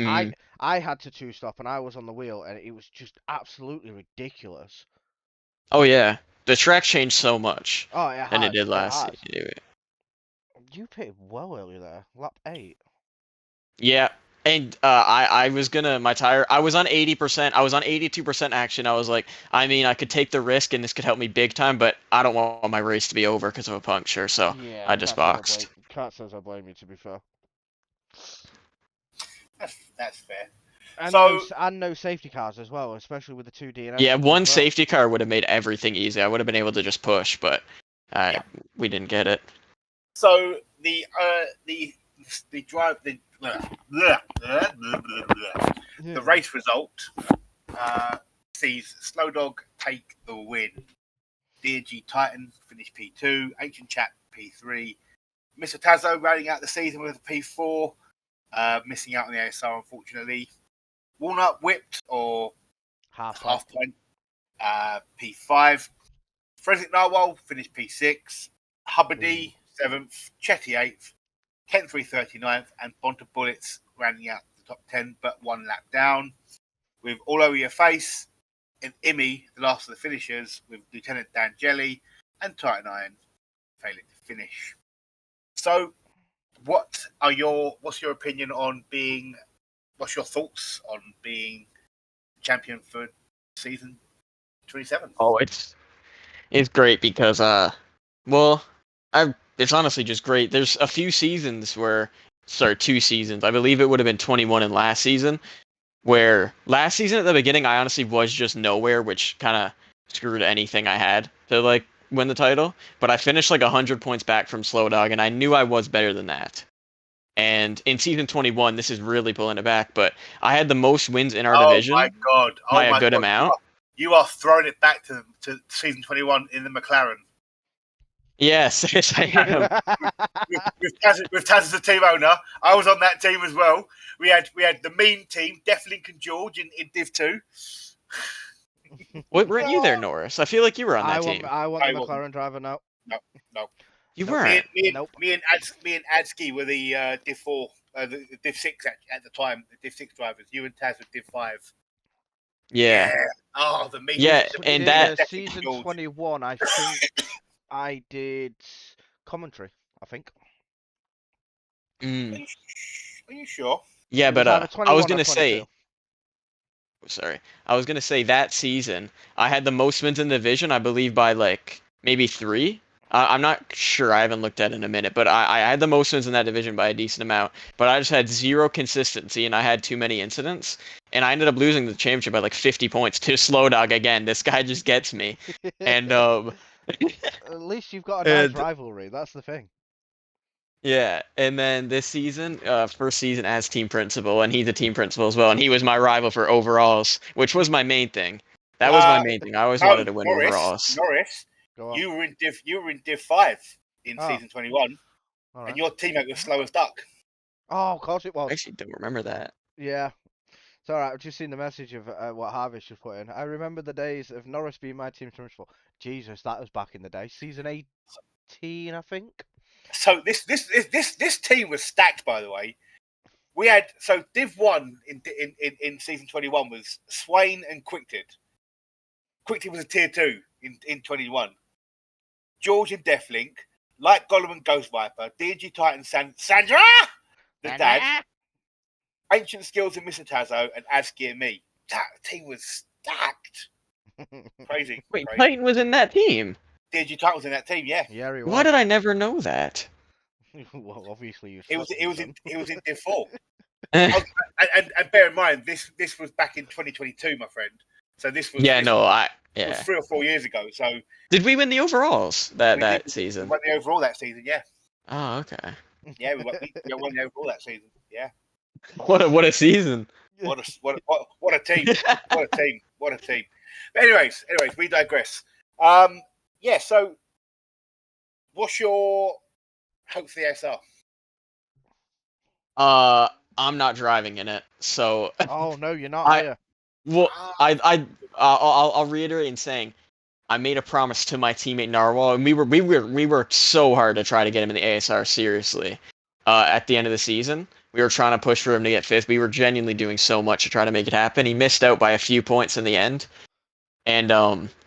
I had to 2-stop and I was on the wheel and it was just absolutely ridiculous. Oh yeah, the track changed so much Oh, it than it has. did It last has. year. You pitted well earlier there, lap 8. Yeah. And I was gonna my tire. I was on 80%. I was on 82% action. I was like, I mean, I could take the risk, and this could help me big time, but I don't want my race to be over because of a puncture. So Yeah, I just boxed. Cat says I blame you, to be fair. That's fair. And So no safety cars as well, especially with the two DNFs. Yeah, one as well. safety car would have made everything easy. I would have been able to just push, but we didn't get it. so the drive the race result sees Slow Dog take the win. DG Titan finished P2, Ancient Chap P3, Mr. Tazo rounding out the season with a P4, missing out on the ASR unfortunately. Walnut whipped or half point, P5. Frederick Narwhal finished P6, Hubbard 7th, Chetty 8th, Kent 39th, and Bonta Bullets rounding out the top 10, but one lap down. With All Over Your Face and Imi, the last of the finishers, with Lieutenant Dan Jelly and Titan Iron failing to finish. So, what's your opinion on being? What's your thoughts on being champion for season 27? Oh, it's great because it's honestly just great. There's a few seasons where, sorry, 2 seasons. I believe it would have been 21 in last season, where last season at the beginning I honestly was just nowhere, which kind of screwed anything I had to like win the title. But I finished like 100 points back from Slow Dog, and I knew I was better than that. And in season 21, this is really pulling it back, but I had the most wins in our division my God. by a good amount. You are throwing it back to season 21 in the McLaren. Yes, yes, I am. with Taz as the team owner, I was on that team as well. We had the mean team, Def Lincoln George in Div 2. Weren't you there, Norris? I feel like you were on that team. I want the McLaren driver now. No. You weren't. Me and Adsky were the Div 4, the Div 6 at the time, the Div 6 drivers. You and Taz were Div 5. Yeah. Oh, the mean. Yeah, and that season 21, I think I did commentary. I think. Are you sure? Yeah, but I was gonna say. Sorry, I was gonna say that season I had the most wins in the division. I believe by like maybe 3. I'm not sure. I haven't looked at it in a minute, but I had the most wins in that division by a decent amount. But I just had 0 consistency, and I had too many incidents, and I ended up losing the championship by like 50 points to Slow Dog again. This guy just gets me, and at least you've got a nice rivalry. That's the thing. Yeah, and then this season, first season as team principal, and he's a team principal as well, and he was my rival for overalls, which was my main thing. That was my main thing. I always wanted to win overalls. Norris, you were in Div 5 in season 21, right. And your teammate was Slow as Duck. Oh, of course it was. I actually don't remember that. Yeah. It's alright, I've just seen the message of what Harvest just put in. I remember the days of Norris being my team principal. Jesus, that was back in the day. Season 18, I think. So this team was stacked, by the way. We had Div 1 in season 21 was Swain and Quicktid. Quicktid was a tier 2 in 21. George and Deathlink, Light Gollum and Ghost Viper, DG Titan Sandra, the dad, Ancient Skills and Mr. Tazo, and Aski and me. That team was stacked. Crazy. Wait, Titan was in that team? DG Titan was in that team, yeah. Yeah, he was. Why did I never know that? Well, obviously you. It was in Div 4. and bear in mind, this was back in 2022, my friend. So this was 3 or 4 years ago. So did we win the overalls that season? We won the overall that season, yeah. Oh, okay. Yeah, we won the overall that season. Yeah. What a season! What a team! What a team! What a team! But anyways, we digress. Yeah. So, what's your hope for the ASR? I'm not driving in it, so. Oh no, you're not. Are you? Well, I'll reiterate in saying, I made a promise to my teammate Narwhal, and we worked so hard to try to get him in the ASR seriously. At the end of the season, we were trying to push for him to get 5th. We were genuinely doing so much to try to make it happen. He missed out by a few points in the end, and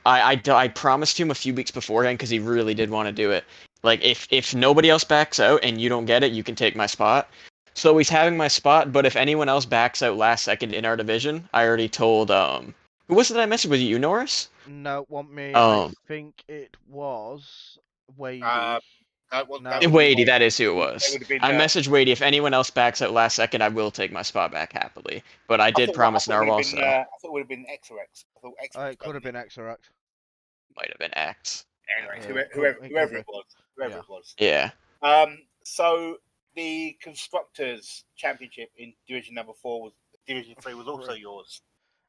I promised him a few weeks beforehand because he really did want to do it. Like if nobody else backs out and you don't get it, you can take my spot. So he's having my spot, but if anyone else backs out last second in our division, I already told who was it that I messaged with you, Norris? No, want me? I Um, think it was Wadey. Uh, that would No. have been Wadey, that is who it It was. would have been. I messaged Wadey. If anyone else backs out last second, I will take my spot back happily. But I did promise I thought it would have Narwhal, been. so I thought it would have been X or X. I thought X was It could have been Xtra. might have been X. Anyways, Yeah, whoever be. it was, Yeah. it was. Yeah. So the constructors championship in division number 4 was division 3 was also yours.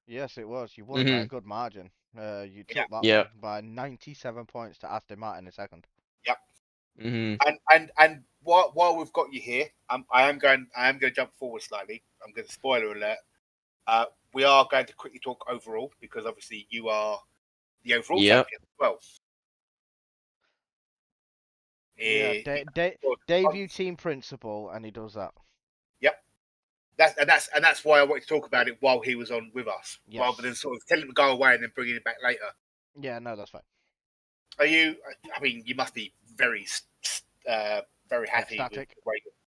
Yes, it was. You won by a good margin. You took that Yeah. one by 97 points to Aston Martin in second. Yep. Mm-hmm. And while we've got you here, I am going to jump forward slightly. I'm going to spoiler alert. We are going to quickly talk overall because obviously you are the overall champion as well. Yeah, debut team principal, and he does that. Yep. That's why I wanted to talk about it while he was on with us, rather than sort of telling him to go away and then bringing it back later. Yeah, no, that's fine. Are you? I mean, you must be very happy. Ecstatic.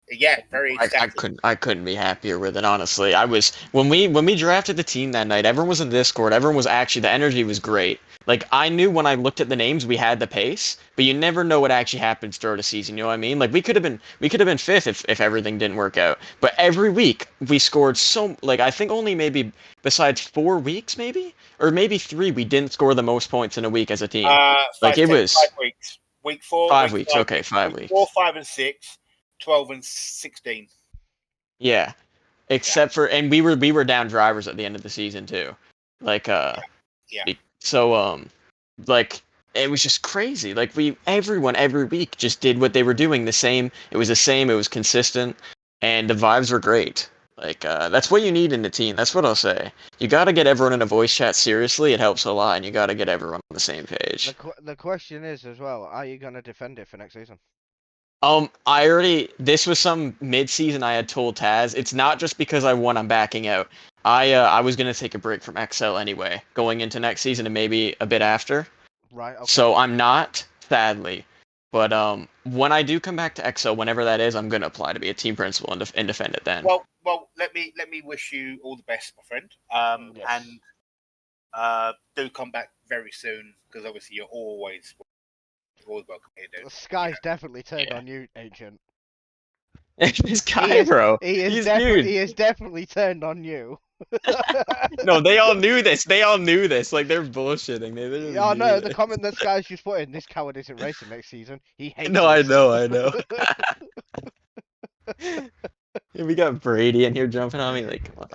Yeah, very ecstatic. I couldn't be happier with it, honestly. I was when we drafted the team that night, everyone was in Discord, everyone was actually the energy was great. Like I knew when I looked at the names we had the pace, but you never know what actually happens throughout a season, you know what I mean? Like we could have been fifth if everything didn't work out. But every week we scored I think only maybe besides 4 weeks maybe? Or maybe 3 we didn't score the most points in a week as a team. 5 weeks. Week 4, 5 weeks, okay, 5 weeks. 4, 5 and 6, 12 and 16. Yeah. Except for and we were down drivers at the end of the season too. So it was just crazy. Like everyone every week just did what they were doing the same. It was the same, it was consistent, and the vibes were great. That's what you need in the team. That's what I'll say. You got to get everyone in a voice chat seriously. It helps a lot, and you got to get everyone on the same page. The question is as well, are you going to defend it for next season? This was some mid-season I had told Taz. It's not just because I won, I'm backing out. I was going to take a break from XL anyway, going into next season and maybe a bit after. Right, okay. So I'm not, sadly. But when I do come back to XL, whenever that is, I'm going to apply to be a team principal and defend it then. Well, let me wish you all the best, my friend. Yes. And do come back very soon because obviously you're always welcome here, dude. The sky's definitely turned on you, Ancient. This guy, bro. He is definitely turned on you. No, they all knew this. Like they're bullshitting. The comment this guy's just put in, this coward isn't racing next season. He hates No, us. I know. Yeah, we got Brady in here jumping on me like, come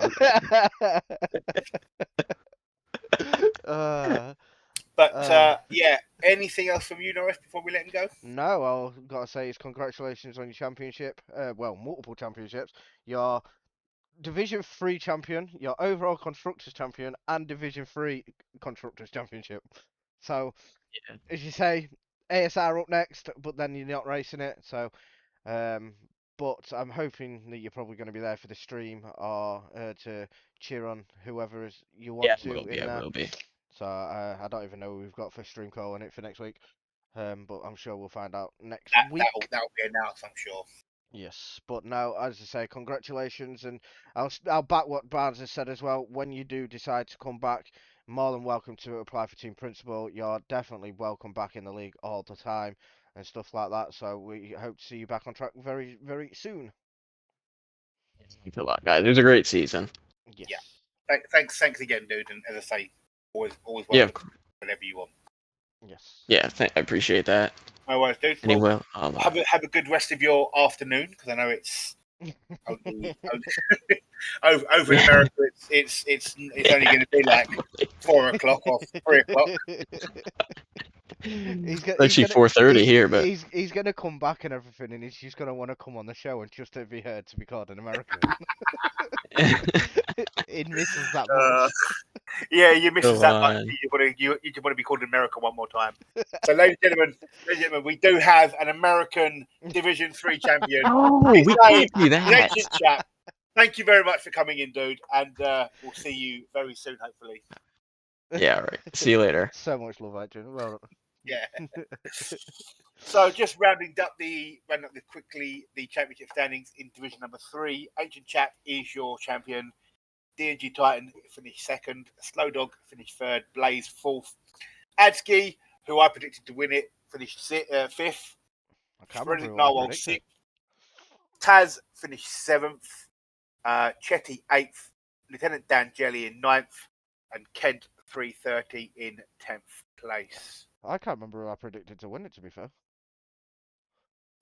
on. Yeah, anything else from you, Norris, before we let him go? No, all I've got to say is congratulations on your championship. Multiple championships. Your Division 3 champion, your overall Constructors champion, and Division 3 Constructors championship. So, as you say, ASR up next, but then you're not racing it. So, but I'm hoping that you're probably going to be there for the stream or to cheer on whoever you want to in there. Will be. So I don't even know what we've got for stream call on it for next week. But I'm sure we'll find out next week. That'll be announced, I'm sure. Yes, but no, as I say, congratulations, and I'll back what Barnes has said as well. When you do decide to come back, more than welcome to apply for team principal. You're definitely welcome back in the league all the time and stuff like that. So we hope to see you back on track very, very soon. Thanks a lot, guys. It was a great season. Yes. Yeah. Thanks again, dude. And as I say, always welcome whenever you want. Yes. Yeah, I appreciate that. No worries, dude. Anyway, have a good rest of your afternoon because I know it's over in America. It's only going to be like 4 o'clock or 3 o'clock. He's actually 4:30 here, but he's gonna come back and everything, and he's just gonna want to come on the show and just to be heard to be called an American. It misses that much. Yeah, you misses that much. You just want to be called an American one more time. So, ladies and gentlemen, we do have an American Division 3 champion. We can't do that. Chat. Thank you very much for coming in, dude, and we'll see you very soon, hopefully. Yeah, all right. See you later. So much love, Adrian. Well. Yeah. So just rounding up quickly the championship standings in division number 3. Ancient Chap is your champion. D&G Titan finished second. Slow Dog finished third. Blaze fourth. Adski, who I predicted to win it, finished fifth. I can't Forensic remember who I Narwhal predicted. sixth. Taz finished seventh. Chetty eighth. Lieutenant Dan Jelly in ninth. And Kent 330 in 10th place. I can't remember who I predicted to win it, to be fair.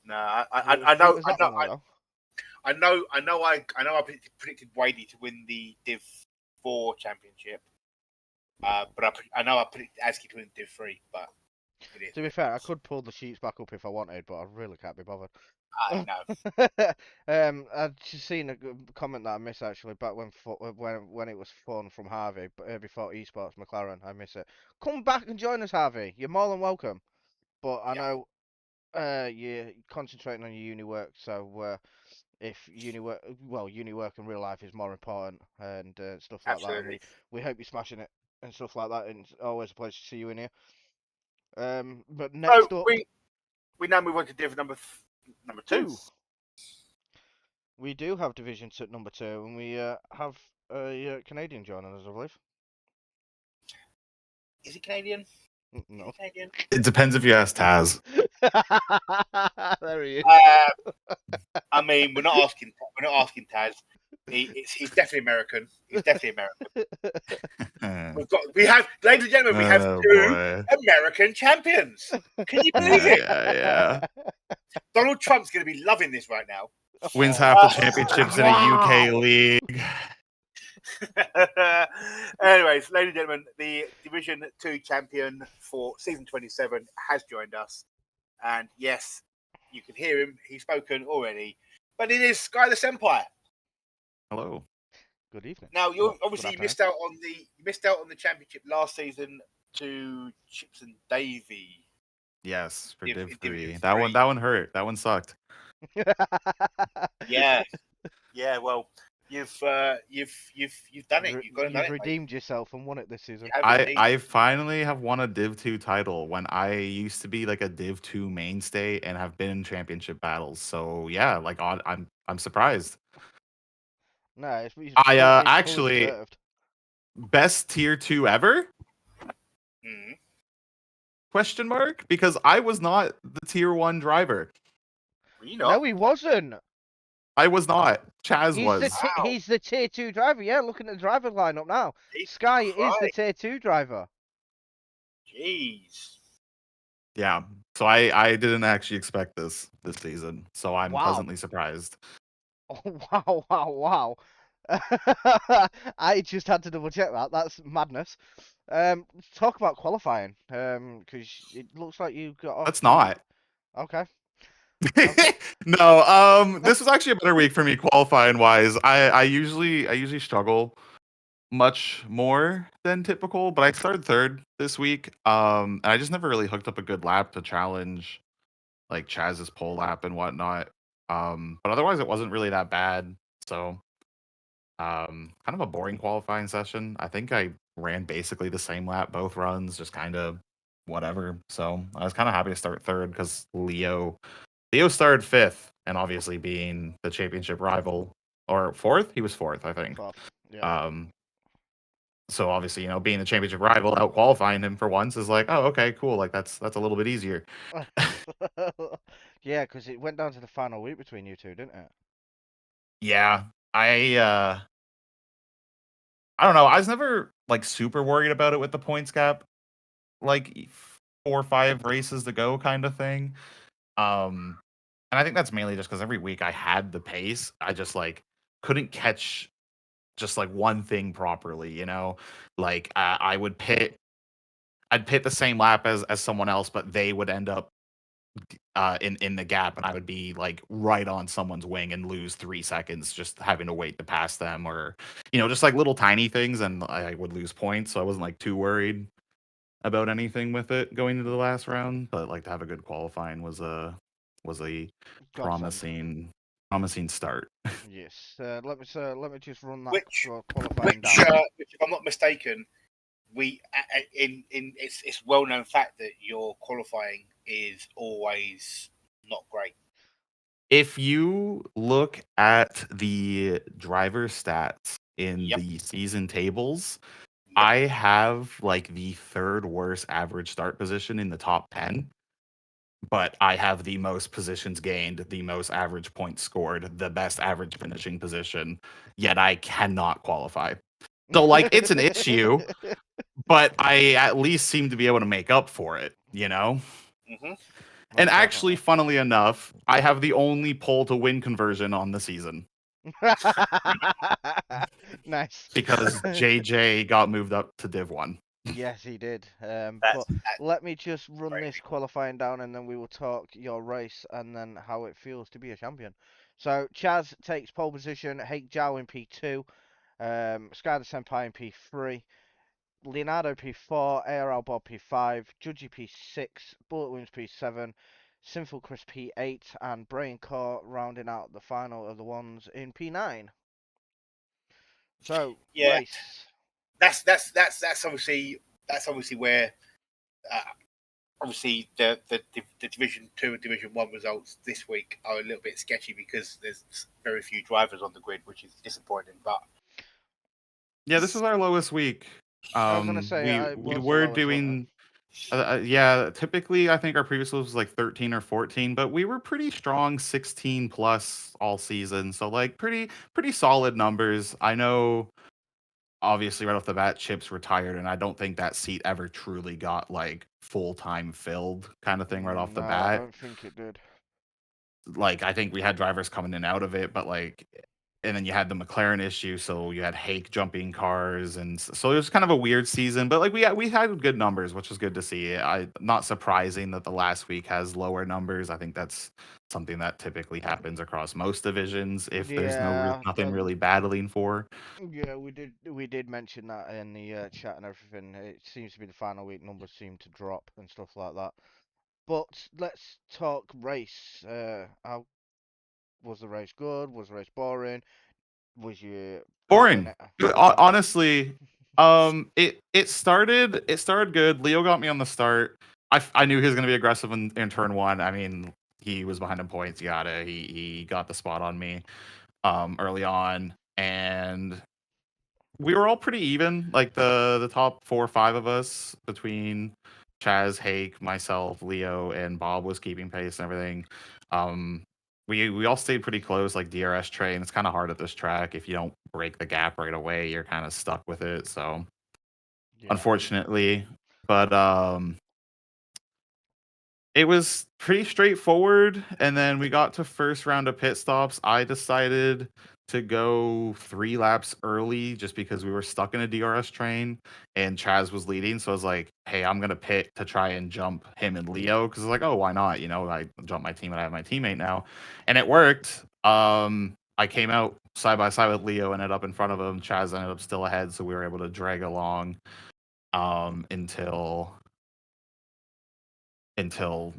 No, I It know, was that long ago. I know. I predicted Wadey to win the Div 4 championship, but I know I predicted Aski to win Div 3. But To be fair, I could pull the sheets back up if I wanted, but I really can't be bothered. I know. I'd just seen a comment that I missed actually back when it was fun from Harvey, but before esports McLaren. I miss it. Come back and join us, Harvey. You're more than welcome. But I know you're concentrating on your uni work, so if uni work in real life is more important and stuff like that. And we hope you're smashing it and stuff like that. And it's always a pleasure to see you in here. But next up, we now move on to div number 2. We do have divisions at number 2, and we have a Canadian joining us, I believe. Is he Canadian? No. Is he Canadian? It depends if you ask Taz. There he is. I mean, we're not asking Taz. He's definitely American. Ladies and gentlemen, we have 2 American champions. Can you believe it? Yeah. Donald Trump's going to be loving this right now. Wins half the championships in a UK league. Anyways, ladies and gentlemen, the Division 2 champion for season 27 has joined us. And yes, you can hear him. He's spoken already. But it is Sky the Senpai. Hello. Good evening. Now, you missed out on the championship last season to Chips and Davey. Yes, for Div 3. 3. That one hurt. That one sucked. Yeah. Well, you've done it. You've redeemed yourself and won it this season. I finally have won a Div 2 title when I used to be like a Div 2 mainstay and have been in championship battles. So yeah, like I'm surprised. No, it's actually deserved. Best tier 2 ever? Mm. Question mark? Because I was not the tier 1 driver. No, he wasn't. I was not. Chaz was. He's the tier 2 driver. Yeah, looking at the driver lineup now. Sky is the tier 2 driver. Jeez. Yeah. So I didn't actually expect this season. So I'm pleasantly surprised. Oh, wow. I just had to double check that. That's madness. Talk about qualifying. Because it looks like you got off. That's not. Okay. No, this was actually a better week for me qualifying wise. I usually struggle much more than typical, but I started third this week. And I just never really hooked up a good lap to challenge like Chaz's pole lap and whatnot. But otherwise it wasn't really that bad. So kind of a boring qualifying session. I think I ran basically the same lap both runs, just kind of whatever. So I was kind of happy to start third because Leo started fifth, and obviously being the championship rival, or fourth, he was fourth, I think. Yeah. So obviously, being the championship rival, out qualifying him for once is like, oh, okay, cool. Like that's a little bit easier. Yeah, because it went down to the final week between you two, didn't it? Yeah, I don't know. I was never like super worried about it with the points gap, like 4 or 5 races to go, kind of thing. And I think that's mainly just because every week I had the pace. I just like couldn't catch just like one thing properly, Like I'd pit the same lap as someone else, but they would end up in the gap, and I would be like right on someone's wing and lose 3 seconds just having to wait to pass them, or just like little tiny things, and I would lose points. So I wasn't like too worried about anything with it going into the last round. But like to have a good qualifying was a promising start. Yes. Let me just run that Which, qualifying down. if I'm not mistaken, it's well known fact that your qualifying is always not great. If you look at the driver stats in Yep. the season tables, Yep. I have like the third worst average start position in the top 10, but I have the most positions gained, the most average points scored, the best average finishing position, yet I cannot qualify. So, like, it's an issue, but I at least seem to be able to make up for it, you know? Mm-hmm. And actually, funnily enough, I have the only pole to win conversion on the season Nice. because JJ got moved up to Div 1. Yes, he did. That's But let me just run crazy. this qualifying down, and then we will talk your race and then how it feels to be a champion. So Chaz takes pole position, Hake Zhao in P2, Skyder Senpai in P3, Leonardo P4, ARL Bob P5, Judgy P6, Bullet Wounds P7, Sinful Chris P8, and Brain Core rounding out the final of the ones in P9. So Yeah. race. That's obviously where obviously the Division 2 and Division 1 results this week are a little bit sketchy because there's very few drivers on the grid, which is disappointing. But Yeah, this is our lowest week. I was gonna say We was the were lowest, wasn't doing yeah, typically I think our previous was like 13 or 14, but we were pretty strong 16 plus all season. So like pretty solid numbers. I know obviously right off the bat Chip's retired, and I don't think that seat ever truly got like full-time filled kind of thing right off the No, I bat. don't think it did. Like I think we had drivers coming in and out of it, but like and then you had the McLaren issue, so you had Hake jumping cars, and so it was kind of a weird season. But like we had good numbers, which was good to see. Not surprising that the last week has lower numbers. I think that's something that typically happens across most divisions if there's nothing really battling for. Yeah, we did mention that in the chat and everything. It seems to be the final week numbers seem to drop and stuff like that. But let's talk race. How was the race? Good? Was the race boring? Was you Boring. Honestly, it started good. Leo got me on the start. I knew he was gonna be aggressive in turn one. I mean, he was behind in points. He got the spot on me early on, and we were all pretty even. Like the top 4 or 5 of us between Chaz, Hake, myself, Leo, and Bob was keeping pace and everything. We all stayed pretty close, like DRS train. It's kind of hard at this track. If you don't break the gap right away, you're kind of stuck with it. So unfortunately, but it was pretty straightforward. And then we got to first round of pit stops. I decided to go 3 laps early just because we were stuck in a DRS train and Chaz was leading. So I was like, hey, I'm going to pit to try and jump him and Leo. Cause like, oh, why not? You know, I jumped my team and I have my teammate now. And it worked. I came out side by side with Leo, ended up in front of him. Chaz ended up still ahead. So we were able to drag along until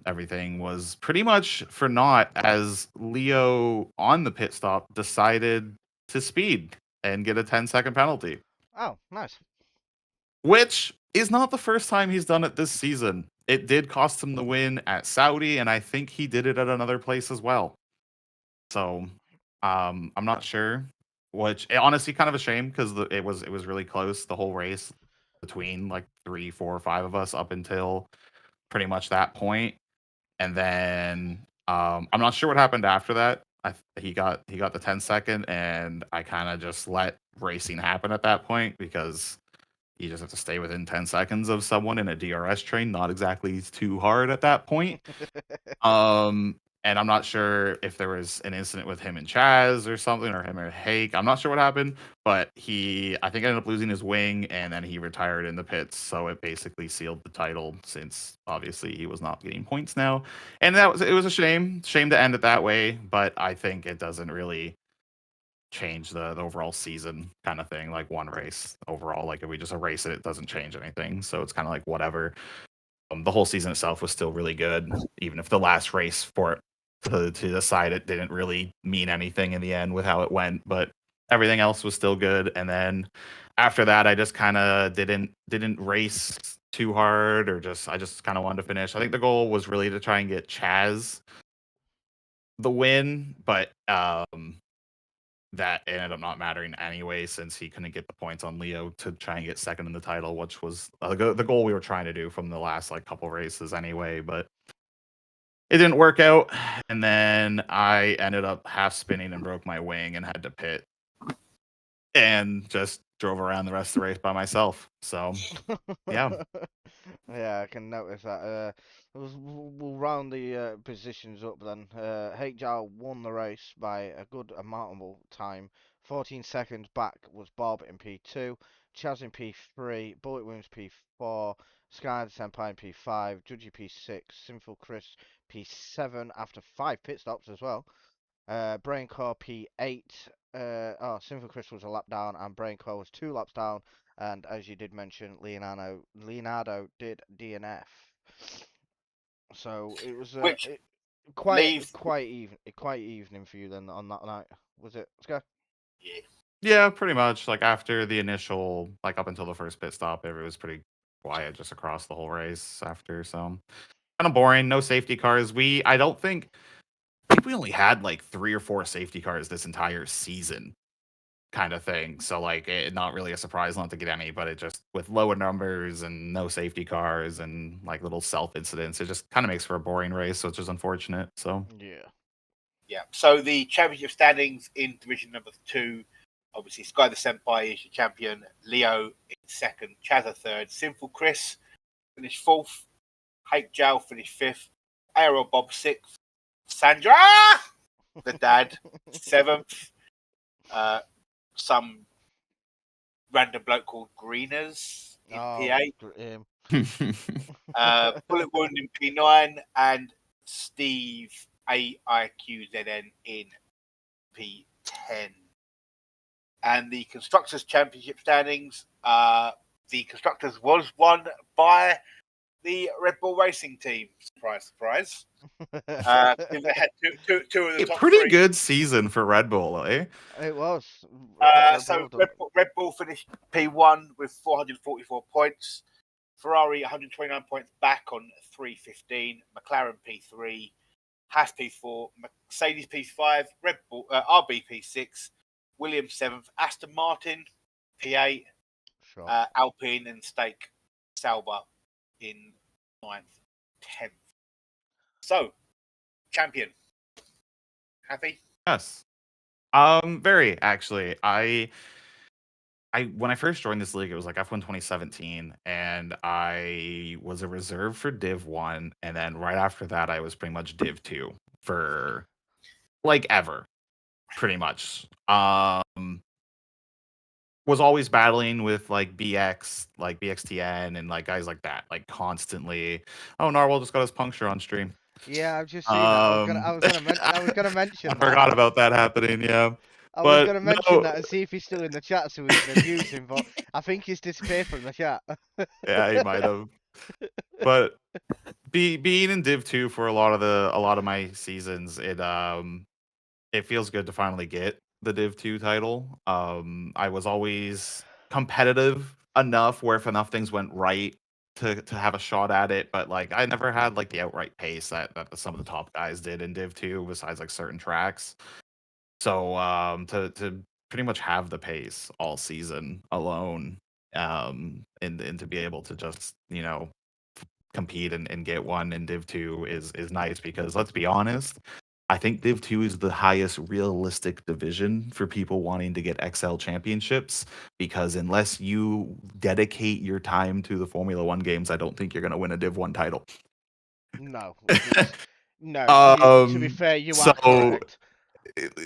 everything was pretty much for naught, as Leo on the pit stop decided to speed and get a 10-second penalty. Oh, nice. Which is not the first time he's done it this season. It did cost him the win at Saudi, and I think he did it at another place as well. So I'm not sure. Which honestly kind of a shame because it was really close the whole race between like 3, 4, or 5 of us up until pretty much that point. And then I'm not sure what happened after that. He got the 10-second, and I kind of just let racing happen at that point because you just have to stay within 10 seconds of someone in a DRS train. Not exactly too hard at that point. And I'm not sure if there was an incident with him and Chaz or something, or him and Hake. I'm not sure what happened, but I think ended up losing his wing, and then he retired in the pits. So it basically sealed the title, since obviously he was not getting points now. And it was a shame to end it that way. But I think it doesn't really change the overall season kind of thing. Like one race overall, like if we just erase it, it doesn't change anything. So it's kind of like whatever. The whole season itself was still really good, even if the last race for it to decide it didn't really mean anything in the end with how it went. But everything else was still good. And then after that, I just kind of didn't race too hard, or I just kind of wanted to finish. I think the goal was really to try and get Chaz the win, but that ended up not mattering anyway, since he couldn't get the points on Leo to try and get second in the title, which was the goal we were trying to do from the last like couple races anyway. But it didn't work out, and then I ended up half spinning and broke my wing and had to pit, and just drove around the rest of the race by myself. So yeah. Yeah, I can notice that. We'll round the positions up then. HL won the race by a good amount of time. 14 seconds back was Bob in P2, Chaz in P3, Bullet Wounds P4, Sky the Senpai in P5, Judgy P6, Sinful Chris P7 after 5 pit stops as well. Braincore P8. Sinful Chris was a lap down, and Braincore was 2 laps down. And as you did mention, Leonardo did DNF. So it was Which quite leaves evening for you then on that night, was it? Let's go. Yeah, pretty much. Like after the initial, like up until the first pit stop, it was pretty quiet just across the whole race after. So kind of boring. No safety cars. I think we only had like 3 or 4 safety cars this entire season, kind of thing. So like, not really a surprise not to get any, but it just with lower numbers and no safety cars and like little self incidents, it just kind of makes for a boring race, which is unfortunate. So yeah. So the championship standings in division number 2. Obviously, Sky the Senpai is your champion. Leo in second. Chaz third. Sinful Chris finished 4th. Hake Jal finished 5th. ARL Bob 6th. Sandra, the dad, 7th. Some random bloke called Greeners in P8. Bullet Wound in P9. And Steve AIQZN in P10. And the Constructors' Championship standings, the Constructors was won by the Red Bull Racing team. Surprise, surprise. They had two of the top pretty 3. good season for Red Bull, eh? It was. So Red Bull finished P1 with 444 points. Ferrari 129 points back on 315. McLaren P3. Haas P4. Mercedes P5. Red Bull RB P6. Williams 7th, Aston Martin P8, Sure. Alpine and Stake Sauber in 9th, 10th. So, champion. Happy? Yes. Very actually. I when I first joined this league, it was like F1 2017, and I was a reserve for Div 1, and then right after that, I was pretty much Div 2 for like ever. Pretty much. Was always battling with like BX, like BXTN, and like guys like that, like constantly. Oh, Narwhal just got his puncture on stream. Yeah, I've just seen that. I was gonna mention I that. forgot about that happening. Yeah, I was but gonna mention that and see if he's still in the chat so we can abuse him, but I think he's disappeared from the chat. Yeah, he might have. But being in Div 2 for a lot of my seasons, it feels good to finally get the Div 2 title. I was always competitive enough where if enough things went right to have a shot at it, but like I never had like the outright pace that some of the top guys did in Div 2 besides like certain tracks. So to pretty much have the pace all season alone, and to be able to just, compete and get one in Div 2 is nice, because let's be honest, I think Div 2 is the highest realistic division for people wanting to get XL championships, because unless you dedicate your time to the Formula 1 games, I don't think you're going to win a Div 1 title. No. No, to be fair, you are correct.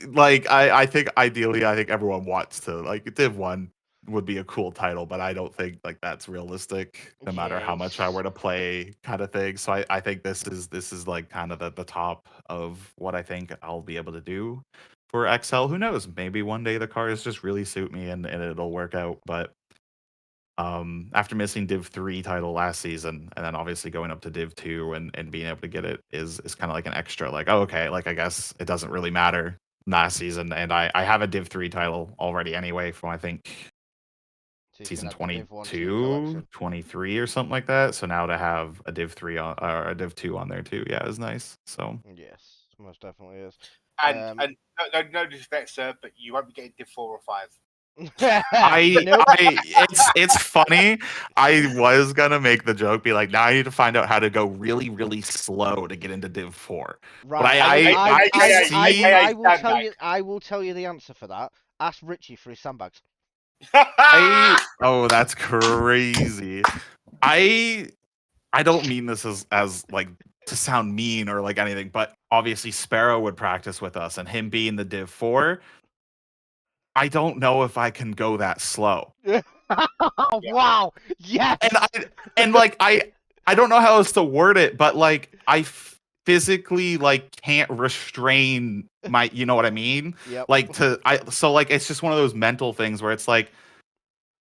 Like, I think ideally, I think everyone wants to, like, Div 1 would be a cool title, but I don't think like that's realistic no matter how much I were to play, kind of thing. So I think this is like kind of the top of what I think I'll be able to do for XL. Who knows? Maybe one day the cars just really suit me and it'll work out. But after missing Div 3 title last season, and then obviously going up to Div 2 and being able to get it is kind of like an extra, like, oh, okay, like I guess it doesn't really matter last season, and I have a Div 3 title already anyway from I think So you can season have the Div 1, 2 22, collection. 23 or something like that. So now to have a Div 3 on or a Div 2 on there too, yeah, is nice. So Yes, most definitely is. And no disrespect, sir, but you won't be getting Div 4 or 5. Nope. It's funny. I was gonna make the joke, be like, now I need to find out how to go really, really slow to get into Div 4. Right. But I will tell you. I will tell you the answer for that. Ask Richie for his sandbags. oh, that's crazy. I don't mean this as like to sound mean or like anything, but obviously Sparrow would practice with us, and him being the Div 4, I don't know if I can go that slow. Wow. Yes. And like I don't know how else to word it, but like I physically like can't restrain my, you know what I mean? Yep. Like so like it's just one of those mental things where it's like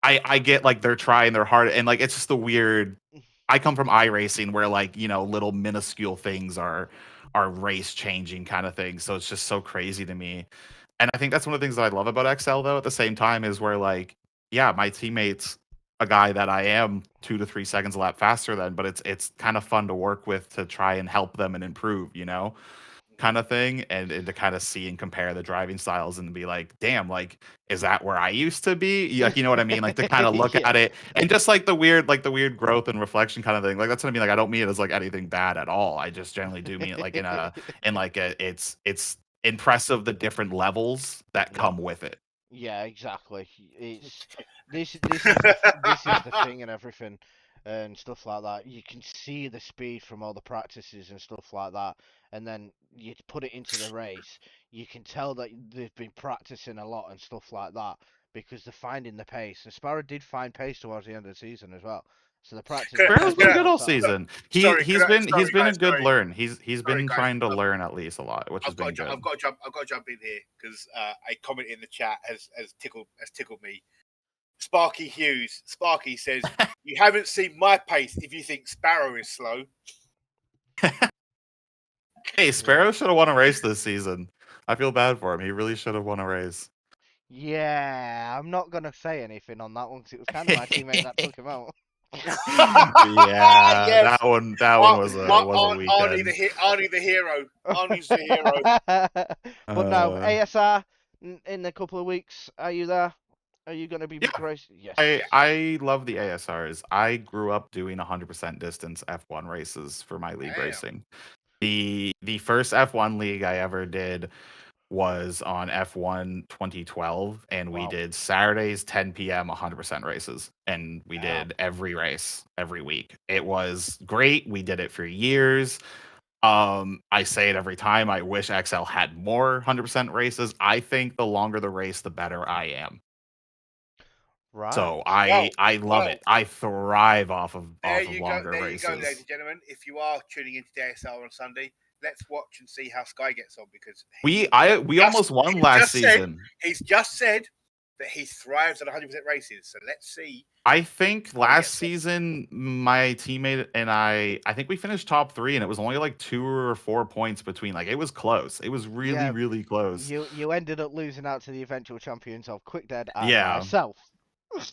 I get like they're trying their hard, and like it's just the weird. I come from iRacing where like, you know, little minuscule things are race changing kind of things. So it's just so crazy to me. And I think that's one of the things that I love about XL though at the same time is where like, yeah, my teammate's a guy that I am 2 to 3 seconds a lap faster than, but it's kind of fun to work with to try and help them and improve, you know, kind of thing. And to kind of see and compare the driving styles and be like, damn, like, is that where I used to be? Like, you know what I mean? Like to kind of look Yeah. at it and just like the weird growth and reflection kind of thing. Like that's what I mean. Like I don't mean it as like anything bad at all. I just generally do mean it like in it's impressive the different levels that come with it. Yeah, exactly. It's this is the thing and everything and stuff like that. You can see the speed from all the practices and stuff like that, and then you put it into the race. You can tell that they've been practicing a lot and stuff like that because they're finding the pace. And Sparrow did find pace towards the end of the season as well. So the practice. Sparrow's been good all started. season. Sorry, He's been a guys, good sorry. learn. He's Sorry, been guys. trying to learn at least a lot, which has been good. I've got to jump in here because a comment in the chat has tickled me. Sparky Hughes. Sparky says, "You haven't seen my pace if you think Sparrow is slow." Hey, Sparrow should have won a race this season. I feel bad for him. He really should have won a race. Yeah, I'm not gonna say anything on that one because it was kind of my teammate that took him out. Yeah, Yes. that one was a weekend. Arnie the hero. Arnie's the hero. But no, ASR in a couple of weeks. Are you there? Are you going to be racing? Yes. I love the ASRs. I grew up doing 100% distance F1 races for my league racing. The first F1 league I ever did was on F1 2012, and we did Saturdays 10 p.m. 100% races, and we did every race every week. It was great. We did it for years. I say it every time. I wish XL had more 100% races. I think the longer the race, the better I am. Right. So I love it. I thrive off of longer races. There you go, ladies and gentlemen. If you are tuning into the ASR on Sunday, let's watch and see how Sky gets on because we almost won last season. He's just said that he thrives at 100% races. So let's see. I think last season my teammate and I think we finished top 3, and it was only like 2 or 4 points between. Like it was close. It was really really close. You ended up losing out to the eventual champions of Quick Dead and myself.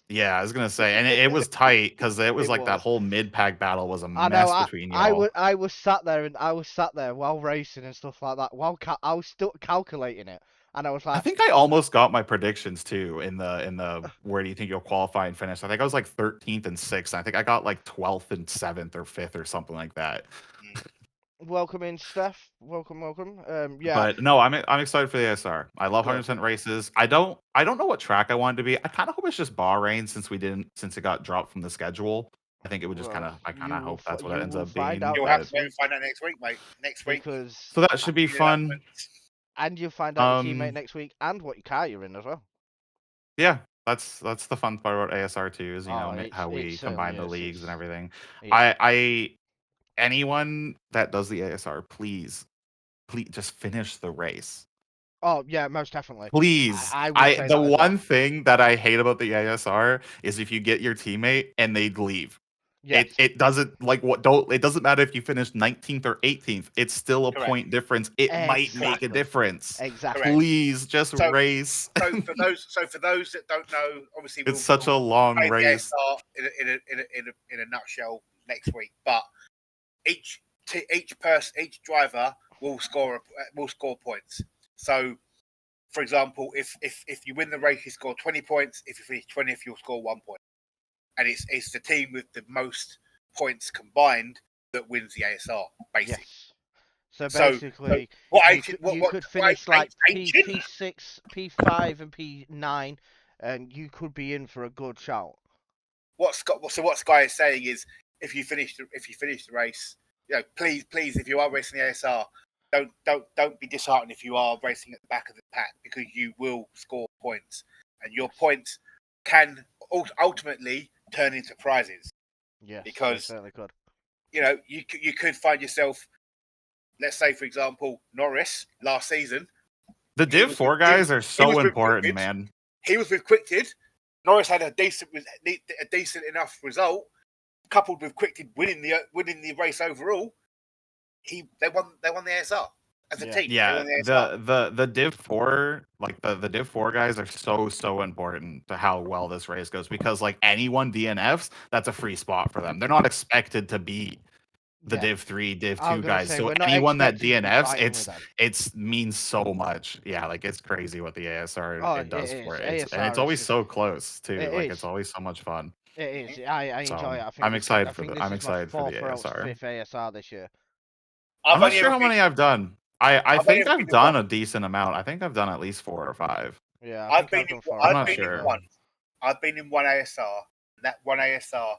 Yeah, I was gonna say, and it was tight because it was like that whole mid-pack battle was a mess between y'all. I was sat there while racing and stuff like that. While I was still calculating it, and I was like, I think I almost got my predictions too in the where do you think you'll qualify and finish? I think I was like 13th and 6th. I think I got like 12th and 7th or 5th or something like that. Welcome in, Steph. Welcome. Yeah. But no, I'm excited for the ASR. I love 100% races. I don't know what track I wanted to be. I kind of hope it's just Bahrain since it got dropped from the schedule. I think it would just I kind of hope that's what it ends up being. You'll have to find out next week, mate. Next week. So that should be fun. And you'll find out your teammate next week and what car you're in as well. Yeah, that's the fun part about ASR too, is how we combine the leagues and everything. Yeah. Anyone that does the ASR, please just finish the race. Oh yeah, most definitely. Please. The one thing that I hate about the ASR is if you get your teammate and they leave. Yes. It doesn't it doesn't matter if you finish 19th or 18th. It's still a Correct. point difference. It might make a Exactly. difference. Exactly. Correct. Please just So- race. So for those that don't know, obviously It's such a long play the race. ASR in a nutshell next week. But each driver will score points. So, for example, if you win the race, you score 20 points. If you finish 20th, you'll score 1 point. And it's the team with the most points combined that wins the ASR, basically. Yes. So basically, you could finish like P6, P5, and P9, and you could be in for a good shout. What Sky is saying is, if you finish the race, please, if you are racing the ASR, don't be disheartened if you are racing at the back of the pack, because you will score points, and your points can ultimately turn into prizes. Yes, because they certainly could. You could find yourself, let's say, for example, Norris last season. The Div 4 guys are so important, Quickted. man. He was with Quickted. Norris had a decent enough result, coupled with Quickted winning the race overall. They won the ASR as a team. Yeah, the Div 4, like the Div 4 guys are so important to how well this race goes, because like anyone DNFs, that's a free spot for them. They're not expected to be the Div 3, Div 2 guys. So anyone that DNFs, it means so much. Yeah, like it's crazy what the ASR does for it. And it's always so close too. It's always so much fun. It is. I enjoy it. I'm excited for the ASR. Fifth ASR this year. I'm not sure how many I've done. I think I've done a decent amount. I think I've done at least 4 or 5. Yeah, I've been in one. I've been in one ASR. That one ASR,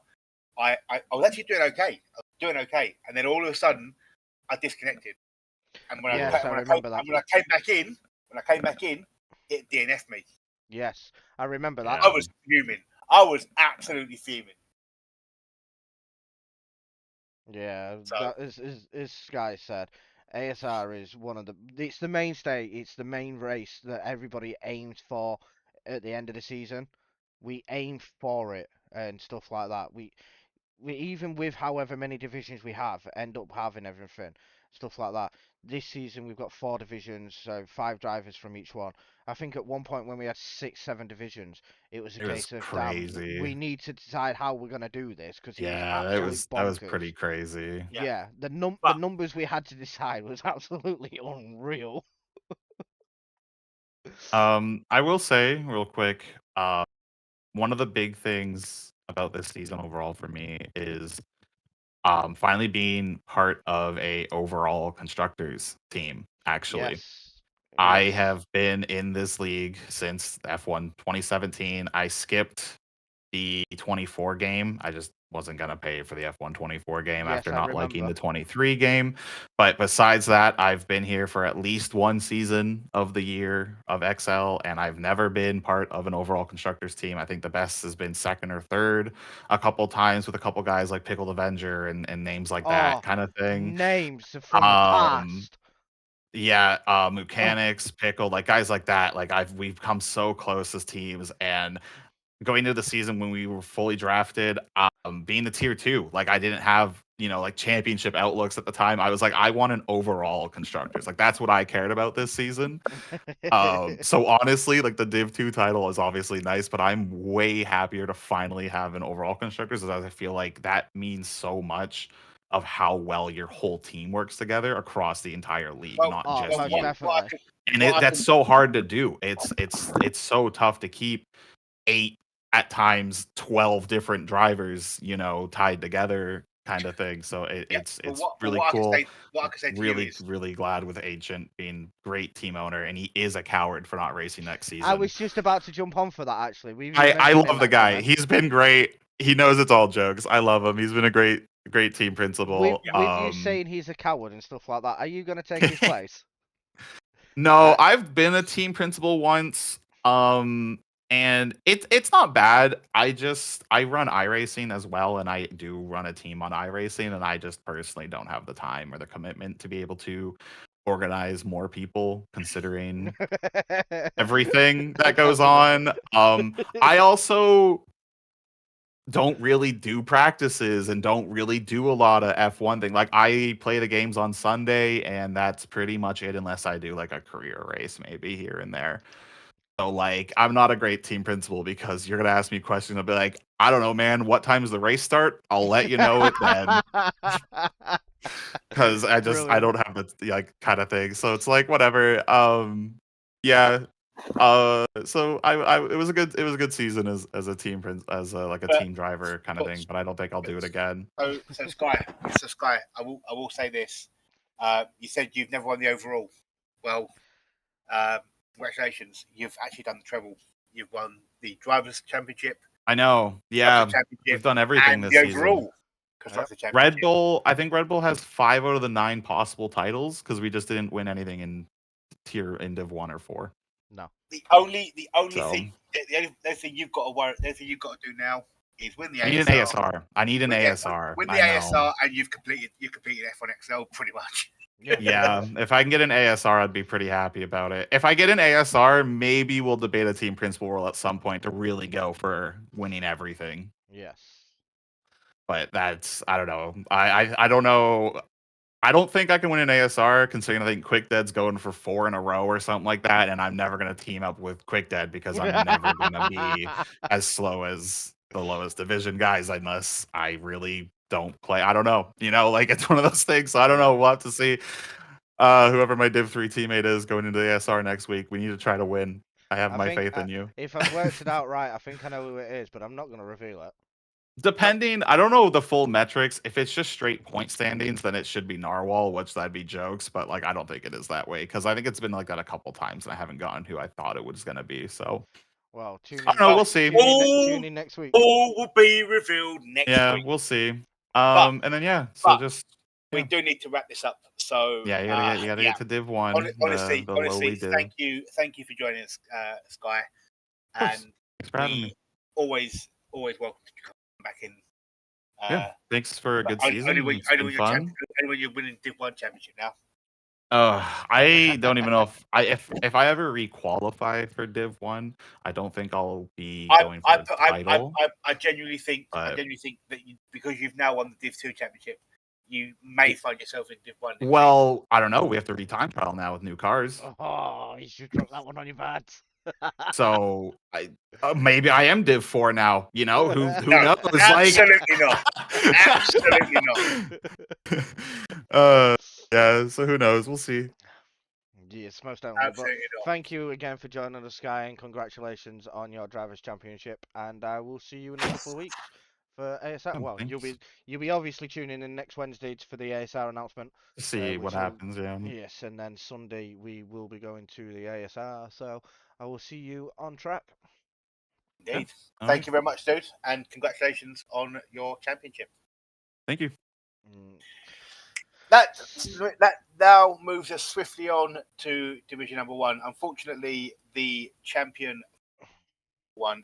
I was actually doing okay. And then all of a sudden, I disconnected. And when I came back in, it DNF'd me. Yes, I remember that. I was fuming. I was absolutely fuming. Yeah, that is Sky said. ASR is it's the mainstay, it's the main race that everybody aims for at the end of the season. We aim for it and stuff like that. We even with however many divisions we have, end up having everything, stuff like that. This season we've got 4 divisions, so 5 drivers from each one. I think at one point when we had 6, 7 divisions, it was a case of crazy. We need to decide how we're gonna do this, because that was pretty crazy. Yeah, the numbers we had to decide was absolutely unreal. I will say real quick, one of the big things about this season overall for me is finally being part of a overall constructors team. Actually, I have been in this league since F1 2017. I skipped the 24 game. I just wasn't gonna pay for the F1 24 game after not liking the 23 game. But besides that, I've been here for at least 1 season of the year of XL, and I've never been part of an overall constructors team. I think the best has been 2nd or 3rd a couple times with a couple guys like Pickled Avenger and names like that kind of thing. Names from the past. Yeah, Mechanics, Pickle, like guys like that. Like we've come so close as teams, and going into the season when we were fully drafted, being the tier 2, like I didn't have, like championship outlooks at the time. I was like, I want an overall constructors. Like that's what I cared about this season. So honestly, like the Div 2 title is obviously nice, but I'm way happier to finally have an overall constructors, as I feel like that means so much of how well your whole team works together across the entire league, not just you. Definitely. And that's so hard to do. It's so tough to keep 8, at times 12 different drivers, tied together, kind of thing. So it's really cool. Really glad with Ancient being great team owner, and he is a coward for not racing next season. I was just about to jump on for that, actually. I love the guy. He's been great. He knows it's all jokes. I love him. He's been a great team principal. With you saying he's a coward and stuff like that, are you going to take his place? No, I've been a team principal once. And it's not bad. I run iRacing as well, and I do run a team on iRacing, and I just personally don't have the time or the commitment to be able to organize more people, considering everything that goes on. I also don't really do practices and don't really do a lot of F1 thing. Like I play the games on Sunday and that's pretty much it unless I do like a career race maybe here and there. So like I'm not a great team principal because you're gonna ask me questions. I'll be like, I don't know, man. What time does the race start? I'll let you know it then. Because I Brilliant. don't have the like kind of thing. So it's like whatever. Yeah. So it was a good season as a team as like a team driver kind of thing. But I don't think I'll do it again. So Sky, I will say this. You said you've never won the overall. Well, congratulations. You've actually done the treble. You've won the Drivers' Championship. I know. Yeah. We've done everything and this the season. overall Constructor Championship. Red Bull, I think Red Bull has 5 out of the 9 possible titles because we just didn't win anything in Div 1 or 4. No. The only So- thing the only thing you've got to worry, the only thing you've got to do now is win the I need an ASR. I need an ASR. Win the I know. ASR, and you've completed F1XL pretty much. Yeah, if I can get an ASR, I'd be pretty happy about it. If I get an ASR, maybe we'll debate a team principal role at some point to really go for winning everything. Yes. But that's I don't know. I don't know. I don't think I can win an ASR considering I think Quick Dead's going for 4 in a row or something like that, and I'm never gonna team up with Quick Dead because I'm never gonna be as slow as the lowest division guys unless I really don't play. I don't know. Like it's one of those things. So I don't know. We'll have to see. Whoever my Div 3 teammate is going into the ASR next week, we need to try to win. I have my faith in you. If I've worked it out right, I think I know who it is, but I'm not going to reveal it. Depending, I don't know the full metrics. If it's just straight point standings, then it should be Narwhal, which that'd be jokes. But like, I don't think it is that way because I think it's been like that a couple times, and I haven't gotten who I thought it was gonna be. So, well, I don't know. We'll see. Tune in next week. All will be revealed next week. Yeah, we'll see. And then so just we do need to wrap this up. So yeah, you gotta get to Div 1. Honestly, the lowly div. thank you for joining us, Sky. And thanks for having me. Always welcome to come back in. Thanks for a good season. Only when you're winning Div 1 championship now. I don't even know if I ever requalify for Div 1, I don't think I'll be going for the title. I genuinely think that because you've now won the Div 2 championship, you may find yourself in Div 1. Well, I don't know. We have to re-time trial now with new cars. Oh, you should drop that one on your bad. So maybe I am Div 4 now. Who knows? Absolutely not. Absolutely not. Yeah. So who knows? We'll see. Yes, most definitely. Absolutely not. Thank you again for joining us, Sky, and congratulations on your Drivers' Championship. And I will see you in a couple of weeks for ASR. Well, thanks. you'll be obviously tuning in next Wednesday for the ASR announcement. See what happens. Yeah. Yes, and then Sunday we will be going to the ASR. So I will see you on track. Indeed. Thank you very much, dude, and congratulations on your championship. Thank you. That now moves us swiftly on to Division Number 1. Unfortunately, the champion one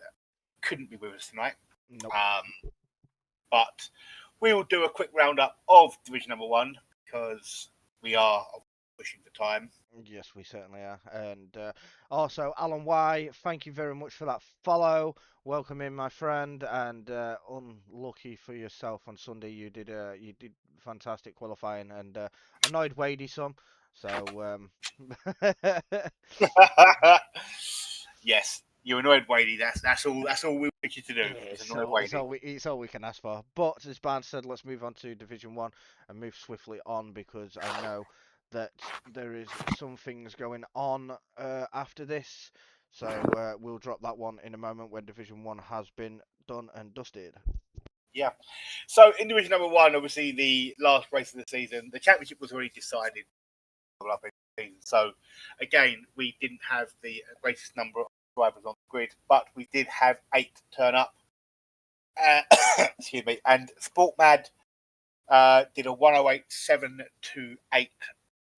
couldn't be with us tonight. Nope. But we will do a quick roundup of Division Number 1 because we are pushing for time. Yes, we certainly are. And also, Alan Y, thank you very much for that follow. Welcome in, my friend. And unlucky for yourself on Sunday, you did fantastic qualifying and annoyed Wadey some. So yes, you annoyed Wadey. That's all we want you to do. It's all we can ask for. But as Barnes said, let's move on to Division 1 and move swiftly on because I know that there is some things going on after this. So we'll drop that one in a moment when Division 1 has been done and dusted. Yeah. So in Division Number 1, obviously the last race of the season, the championship was already decided. So again, we didn't have the greatest number of drivers on the grid, but we did have 8 turn up. Excuse me. And SportMad did a 108.728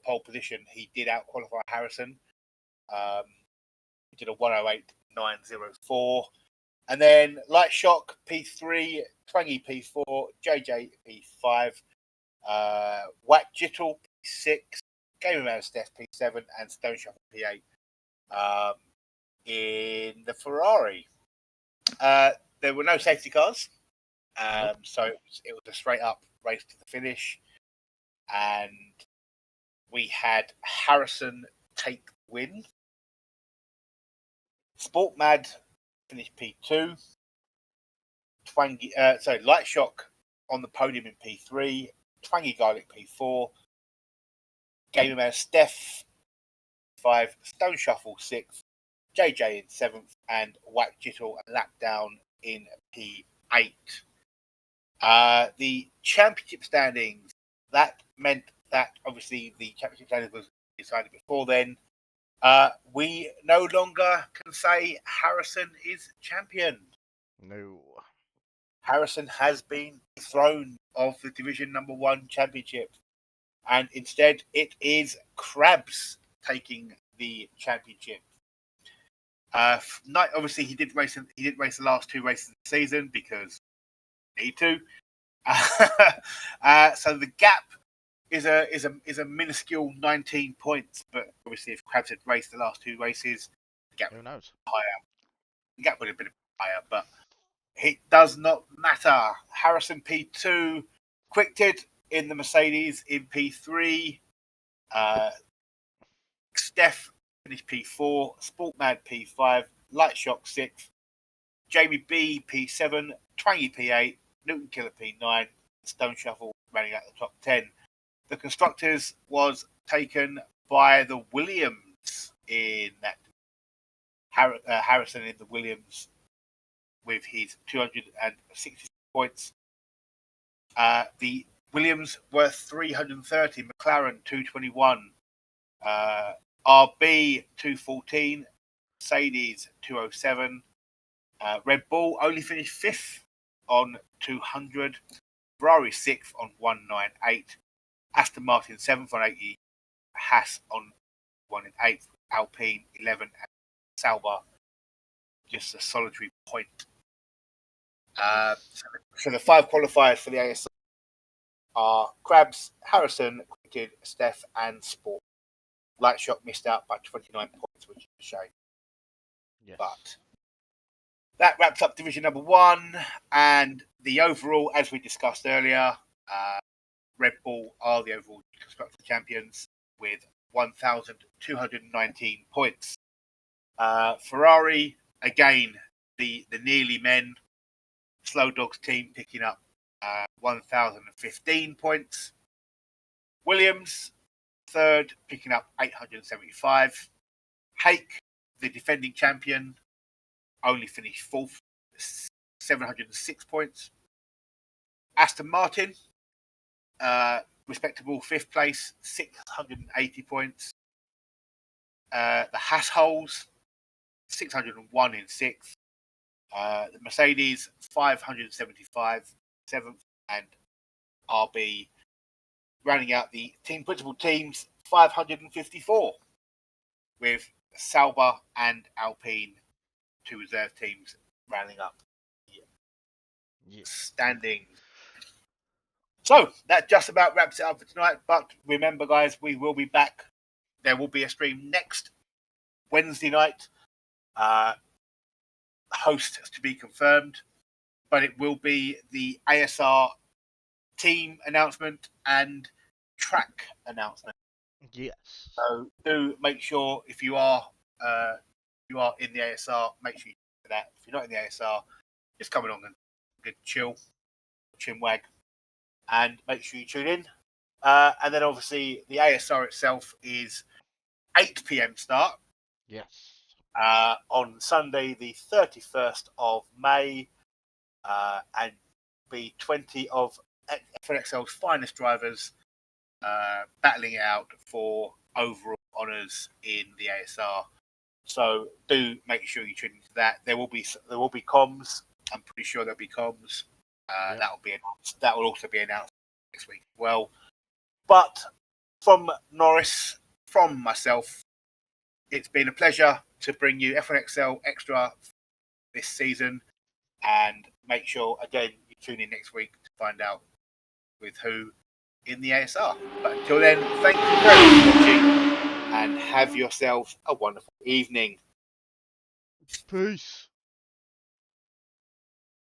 pole position. He did out-qualify Harrison. He did a 108.904. And then Light Shock P3, Twangy P4, JJ P5, Whack Jittle P6, Gamer Man Steph P7, and Stone Shuffle P8. In the Ferrari, there were no safety cars. So it was a straight up race to the finish, and we had Harrison take the win. Sport Mad finished P2. Light Shock on the podium in P3. Twangy Garlic P4. Gamer Man Steph 5. Stone Shuffle 6. JJ in 7th, and Whack Jittle a lap down in P8. The championship standings, that meant that obviously the championship standings was decided before then. We no longer can say Harrison is champion. No. Harrison has been thrown off the Division Number 1 championship, and instead it is Krabs taking the championship. Obviously, he did race the last 2 races of the season because he need to. So the gap is a minuscule 19 points. But obviously, if Krabs had raced the last 2 races, the gap Who knows? higher. The gap would have been higher, but it does not matter. Harrison P2, Quicted in the Mercedes in P3. Steph finished P4, Sport Mad P5, Light Shock 6th, Jamie B P7, Twangy P8, Newton Killer P9, Stone Shuffle running out the top 10. The Constructors was taken by the Williams in that. Harrison in the Williams with his 260 points. The Williams were 330, McLaren 221, RB 214, Mercedes 207. Red Bull only finished 5th on 200. Ferrari 6th on 198. Aston Martin 7th on 80. Haas on 1 in 8th. Alpine 11. And Sauber just a solitary point. So the 5 qualifiers for the ASR are Krabs, Harrison, Quicted, Steph, and Sport. Light Shock missed out by 29 points, which is a shame. Yes. But that wraps up Division Number 1, and the overall, as we discussed earlier, Red Bull are the overall constructor champions with 1,219 points. Ferrari, again, the nearly men, Slow Dogs team picking up 1,015 points. Williams, third, picking up 875. Hake, the defending champion, only finished 4th, 706 points. Aston Martin, respectable 5th place, 680 points. The Haas-Holes, 601 in 6th. The Mercedes, 575, 7th, and RB rounding out the team principal teams, 554, with Sauber and Alpine, 2 reserve teams, rounding up the standings. So that just about wraps it up for tonight. But remember, guys, we will be back. There will be a stream next Wednesday night. Host to be confirmed, but it will be the ASR team announcement and track announcement. Yes. So do make sure if you are in the ASR, make sure you do that. If you're not in the ASR, just come along and good chill, chinwag, and make sure you tune in. And then obviously the ASR itself is 8 p.m. start. Yes. On Sunday, the 31st of May, and be 20 of F1XL's finest drivers battling it out for overall honours in the ASR. So do make sure you tune into that. There will be comms. I'm pretty sure there'll be comms. Yep. That will be announced. That will also be announced next week as well. But from Norris, from myself, it's been a pleasure to bring you F1XL Xtra this season, and make sure again you tune in next week to find out with who in the ASR. But until then, thank you very much for watching, and have yourself a wonderful evening. Peace.